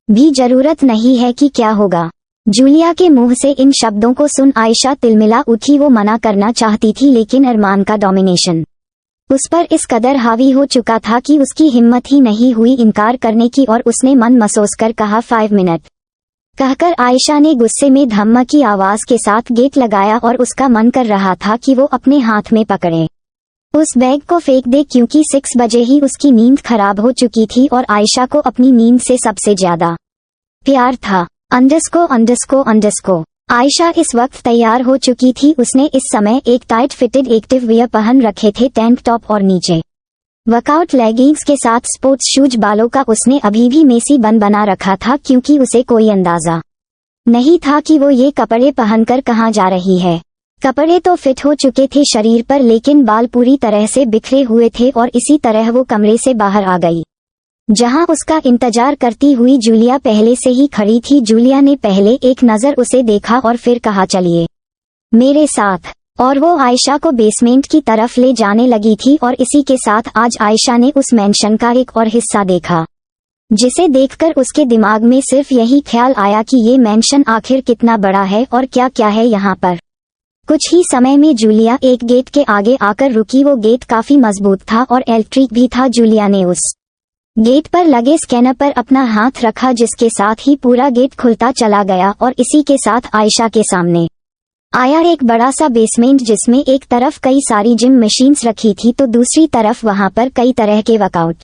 भी जरूरत नहीं है कि क्या होगा। जूलिया के मुंह से इन शब्दों को सुन आयशा तिलमिला उठी। वो मना करना चाहती थी, लेकिन अरमान का डोमिनेशन उस पर इस कदर हावी हो चुका था कि उसकी हिम्मत ही नहीं हुई इनकार करने की, और उसने मन मसोस कर कहा, 5 मिनट कहकर आयशा ने गुस्से में धमक की आवाज के साथ गेट लगाया और उसका मन कर रहा था कि वो अपने हाथ में पकड़े उस बैग को फेंक दे, क्योंकि 6 बजे ही उसकी नींद खराब हो चुकी थी और आयशा को अपनी नींद से सबसे ज्यादा प्यार था। अंडरस्को आयशा इस वक्त तैयार हो चुकी थी। उसने इस समय एक टाइट फिटेड एक्टिव वियर पहन रखे थे, टैंक टॉप और नीचे वर्कआउट लेगिंग्स के साथ स्पोर्ट्स शूज। बालों का उसने अभी भी मेसी बन बना रखा था, क्योंकि उसे कोई अंदाजा नहीं था कि वो ये कपड़े पहनकर कहाँ जा रही है। कपड़े तो फिट हो चुके थे शरीर पर, लेकिन बाल पूरी तरह से बिखरे हुए थे और इसी तरह वो कमरे से बाहर आ गई। जहां उसका इंतजार करती हुई जूलिया पहले से ही खड़ी थी। जूलिया ने पहले एक नज़र उसे देखा और फिर कहा चलिए मेरे साथ, और वो आयशा को बेसमेंट की तरफ ले जाने लगी थी। और इसी के साथ आज आयशा ने उस मेंशन का एक और हिस्सा देखा, जिसे देखकर उसके दिमाग में सिर्फ यही ख्याल आया कि ये मेंशन आखिर कितना बड़ा है और क्या क्या है यहाँ पर। कुछ ही समय में जूलिया एक गेट के आगे आकर रुकी। वो गेट काफी मजबूत था और इलेक्ट्रिक भी था। जूलिया ने उस गेट पर लगे स्कैनर पर अपना हाथ रखा, जिसके साथ ही पूरा गेट खुलता चला गया। और इसी के साथ आयशा के सामने आया एक बड़ा सा बेसमेंट, जिसमें एक तरफ कई सारी जिम मशीन्स रखी थी तो दूसरी तरफ वहां पर कई तरह के वर्कआउट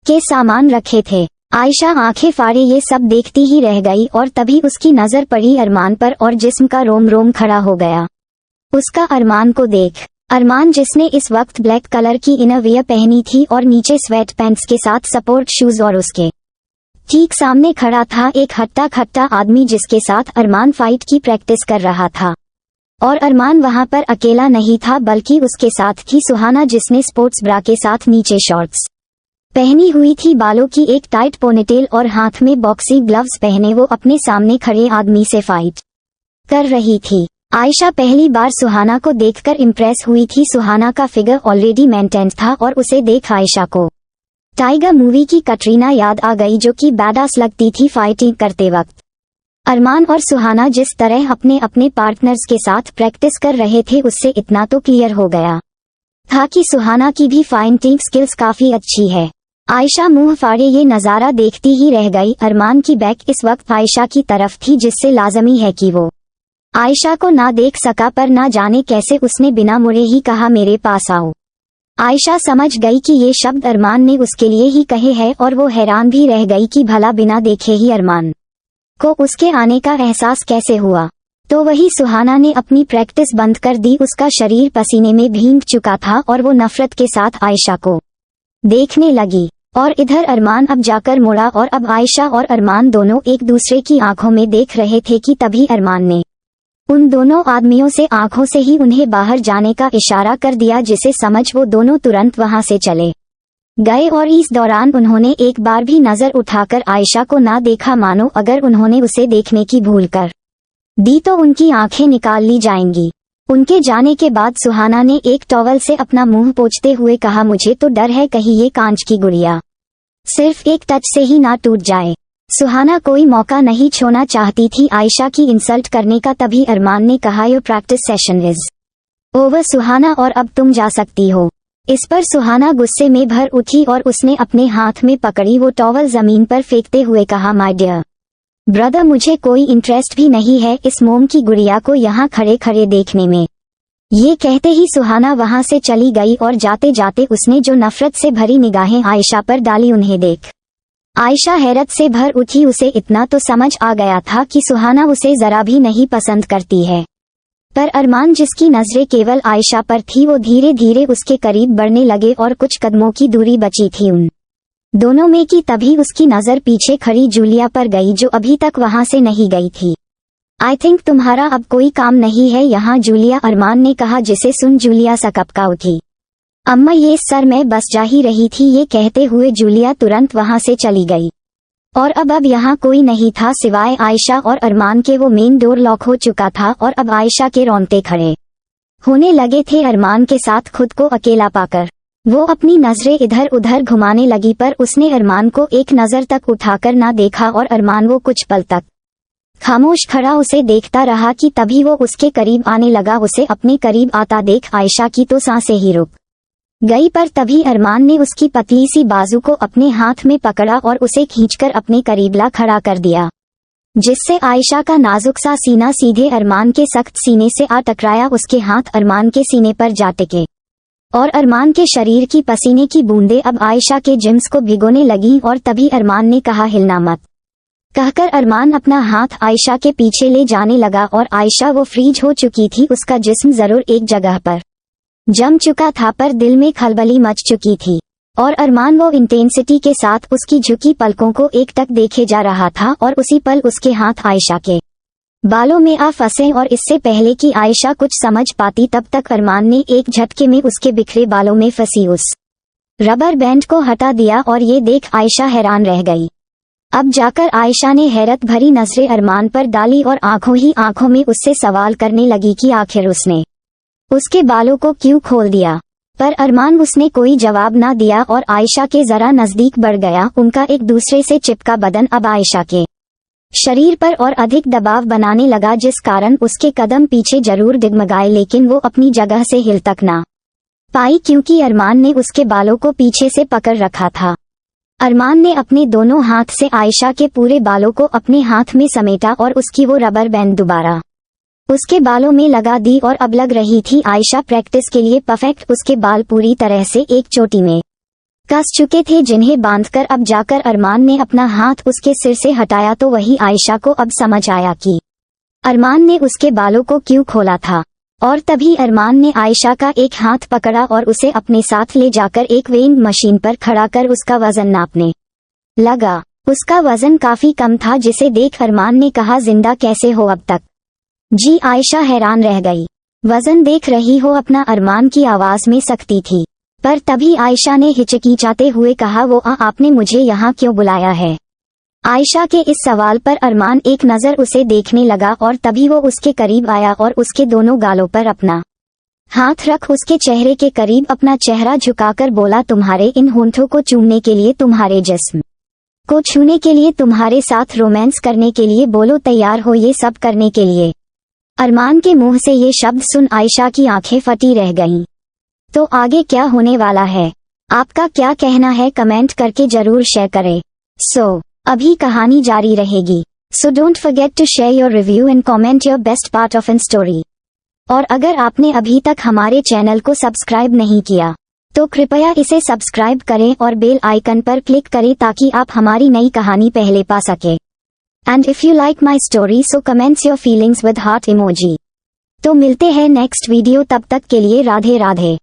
के सामान रखे थे। आयशा आंखें फाड़े ये सब देखती ही रह गई और तभी उसकी नजर पड़ी अरमान पर और जिस्म का रोम रोम खड़ा हो गया उसका अरमान को देख। अरमान जिसने इस वक्त ब्लैक कलर की इनरवियर पहनी थी और नीचे स्वेट पैंट्स के साथ सपोर्ट शूज, और उसके ठीक सामने खड़ा था एक हट्टा खट्टा आदमी जिसके साथ अरमान फाइट की प्रैक्टिस कर रहा था। और अरमान वहां पर अकेला नहीं था, बल्कि उसके साथ थी सुहाना, जिसने स्पोर्ट्स ब्रा के साथ नीचे शॉर्ट्स पहनी हुई थी, बालों की एक टाइट पोनीटेल और हाथ में बॉक्सिंग ग्लव्स पहने वो अपने सामने खड़े आदमी से फाइट कर रही थी। आयशा पहली बार सुहाना को देखकर इम्प्रेस हुई थी। सुहाना का फिगर ऑलरेडी मेंटेन था और उसे देख आयशा को टाइगर मूवी की कटरीना याद आ गई, जो कि बैडास लगती थी फाइटिंग करते वक्त। अरमान और सुहाना जिस तरह अपने अपने पार्टनर्स के साथ प्रैक्टिस कर रहे थे, उससे इतना तो क्लियर हो गया था कि सुहाना की भी फाइटिंग स्किल्स काफी अच्छी है। आयशा मुंह फाड़े ये नज़ारा देखती ही रह गई। अरमान की बैक इस वक्त आयशा की तरफ थी, जिससे लाजमी है कि वो आयशा को ना देख सका, पर ना जाने कैसे उसने बिना मुड़े ही कहा मेरे पास आओ। आयशा समझ गई कि ये शब्द अरमान ने उसके लिए ही कहे हैं और वो हैरान भी रह गई कि भला बिना देखे ही अरमान को उसके आने का एहसास कैसे हुआ। तो वही सुहाना ने अपनी प्रैक्टिस बंद कर दी। उसका शरीर पसीने में भीग चुका था और वो नफरत के साथ आयशा को देखने लगी। और इधर अरमान अब जाकर मुड़ा और अब आयशा और अरमान दोनों एक दूसरे की आंखों में देख रहे थे कि तभी अरमान ने उन दोनों आदमियों से आंखों से ही उन्हें बाहर जाने का इशारा कर दिया, जिसे समझ वो दोनों तुरंत वहां से चले गए। और इस दौरान उन्होंने एक बार भी नजर उठाकर आयशा को ना देखा, मानो अगर उन्होंने उसे देखने की भूल कर दी तो उनकी आंखें निकाल ली जाएंगी। उनके जाने के बाद सुहाना ने एक टॉवल से अपना मुंह पोंछते हुए कहा, मुझे तो डर है कहीं ये कांच की गुड़िया सिर्फ एक टच से ही ना टूट जाए। सुहाना कोई मौका नहीं छोड़ना चाहती थी आयशा की इंसल्ट करने का। तभी अरमान ने कहा, your practice session is over Suhana, और अब तुम जा सकती हो। इस पर सुहाना गुस्से में भर उठी और उसने अपने हाथ में पकड़ी वो टॉवल जमीन पर फेंकते हुए कहा, माय डियर ब्रदर, मुझे कोई इंटरेस्ट भी नहीं है इस मोम की गुड़िया को यहाँ खड़े खड़े देखने में। ये कहते ही सुहाना वहां से चली गई और जाते जाते उसने जो नफरत से भरी निगाहें आयशा पर डाली, उन्हें देख आयशा हैरत से भर उठी। उसे इतना तो समझ आ गया था कि सुहाना उसे जरा भी नहीं पसंद करती है, पर अरमान जिसकी नजरें केवल आयशा पर थी, वो धीरे धीरे उसके करीब बढ़ने लगे और कुछ कदमों की दूरी बची थी उन दोनों में कि तभी उसकी नजर पीछे खड़ी जूलिया पर गई, जो अभी तक वहां से नहीं गई थी। आई थिंक तुम्हारा अब कोई काम नहीं है यहाँ, जूलिया, अरमान ने कहा, जिसे सुन जूलिया सकपका उठी। अम्मा ये सर मैं बस जा ही रही थी। ये कहते हुए जूलिया तुरंत वहां से चली गई और अब यहाँ कोई नहीं था सिवाय आयशा और अरमान के। वो मेन डोर लॉक हो चुका था और अब आयशा के रोंगटे खड़े होने लगे थे अरमान के साथ खुद को अकेला पाकर। वो अपनी नजरें इधर उधर घुमाने लगी, पर उसने अरमान को एक नजर तक उठाकर ना देखा और अरमान वो कुछ पल तक खामोश खड़ा उसे देखता रहा कि तभी वो उसके करीब आने लगा। उसे अपने करीब आता देख आयशा की तो सांसें ही रुक गई, पर तभी अरमान ने उसकी पतली सी बाजू को अपने हाथ में पकड़ा और उसे खींचकर अपने करीब ला खड़ा कर दिया, जिससे आयशा का नाजुक सा सीना सीधे अरमान के सख्त सीने से आ टकराया। उसके हाथ अरमान के सीने पर जा टिके और अरमान के शरीर की पसीने की बूंदें अब आयशा के जिम्स को भिगोने लगीं। और तभी अरमान ने कहा, हिलना मत, कहकर अरमान अपना हाथ आयशा के पीछे ले जाने लगा और आयशा वो फ्रीज हो चुकी थी। उसका जिस्म जरूर एक जगह पर जम चुका था, पर दिल में खलबली मच चुकी थी और अरमान वो इंटेंसिटी के साथ उसकी झुकी पलकों को एकटक देखे जा रहा था। और उसी पल उसके हाथ आयशा के बालों में आ फंसे और इससे पहले कि आयशा कुछ समझ पाती तब तक अरमान ने एक झटके में उसके बिखरे बालों में फंसी उस रबर बैंड को हटा दिया और ये देख आयशा हैरान रह गई। अब जाकर आयशा ने हैरत भरी नजरें अरमान पर डाली और आंखों ही आंखों में उससे सवाल करने लगी कि आखिर उसने उसके बालों को क्यों खोल दिया। पर अरमान उसने कोई जवाब ना दिया और आयशा के जरा नजदीक बढ़ गया। उनका एक दूसरे से चिपका बदन अब आयशा के शरीर पर और अधिक दबाव बनाने लगा, जिस कारण उसके कदम पीछे जरूर डगमगाए, लेकिन वो अपनी जगह से हिल तक ना पाई, क्योंकि अरमान ने उसके बालों को पीछे से पकड़ रखा था। अरमान ने अपने दोनों हाथ से आयशा के पूरे बालों को अपने हाथ में समेटा और उसकी वो रबर बैंड दोबारा उसके बालों में लगा दी और अब लग रही थी आयशा प्रैक्टिस के लिए परफेक्ट। उसके बाल पूरी तरह से एक चोटी में कस चुके थे, जिन्हें बांधकर अब जाकर अरमान ने अपना हाथ उसके सिर से हटाया तो वही आयशा को अब समझ आया कि अरमान ने उसके बालों को क्यों खोला था। और तभी अरमान ने आयशा का एक हाथ पकड़ा और उसे अपने साथ ले जाकर एक वेइंग मशीन पर खड़ा कर उसका वजन नापने लगा। उसका वजन काफी कम था, जिसे देख अरमान ने कहा, जिंदा कैसे हो अब तक? जी, आयशा हैरान रह गई। वजन देख रही हो अपना? अरमान की आवाज में सख्ती थी। पर तभी आयशा ने हिचकिचाते हुए कहा, वो आपने मुझे यहाँ क्यों बुलाया है? आयशा के इस सवाल पर अरमान एक नजर उसे देखने लगा और तभी वो उसके करीब आया और उसके दोनों गालों पर अपना हाथ रख उसके चेहरे के करीब अपना चेहरा झुकाकर बोला, तुम्हारे इन होंठों को चूमने के लिए, तुम्हारे जिस्म को छूने के लिए, तुम्हारे साथ रोमांस करने के लिए, बोलो तैयार हो ये सब करने के लिए? अरमान के मुंह से ये शब्द सुन आयशा की आंखें फटी रह गईं। तो आगे क्या होने वाला है? आपका क्या कहना है? कमेंट करके जरूर शेयर करें। अभी कहानी जारी रहेगी। So don't forget to share your review and comment your best part of an story. और अगर आपने अभी तक हमारे चैनल को सब्सक्राइब नहीं किया तो कृपया इसे सब्सक्राइब करें और बेल आइकन पर क्लिक करें ताकि आप हमारी नई कहानी पहले पा सके। And if you like my story, so comments your feelings with heart emoji। तो मिलते हैं नेक्स्ट वीडियो, तब तक के लिए राधे राधे।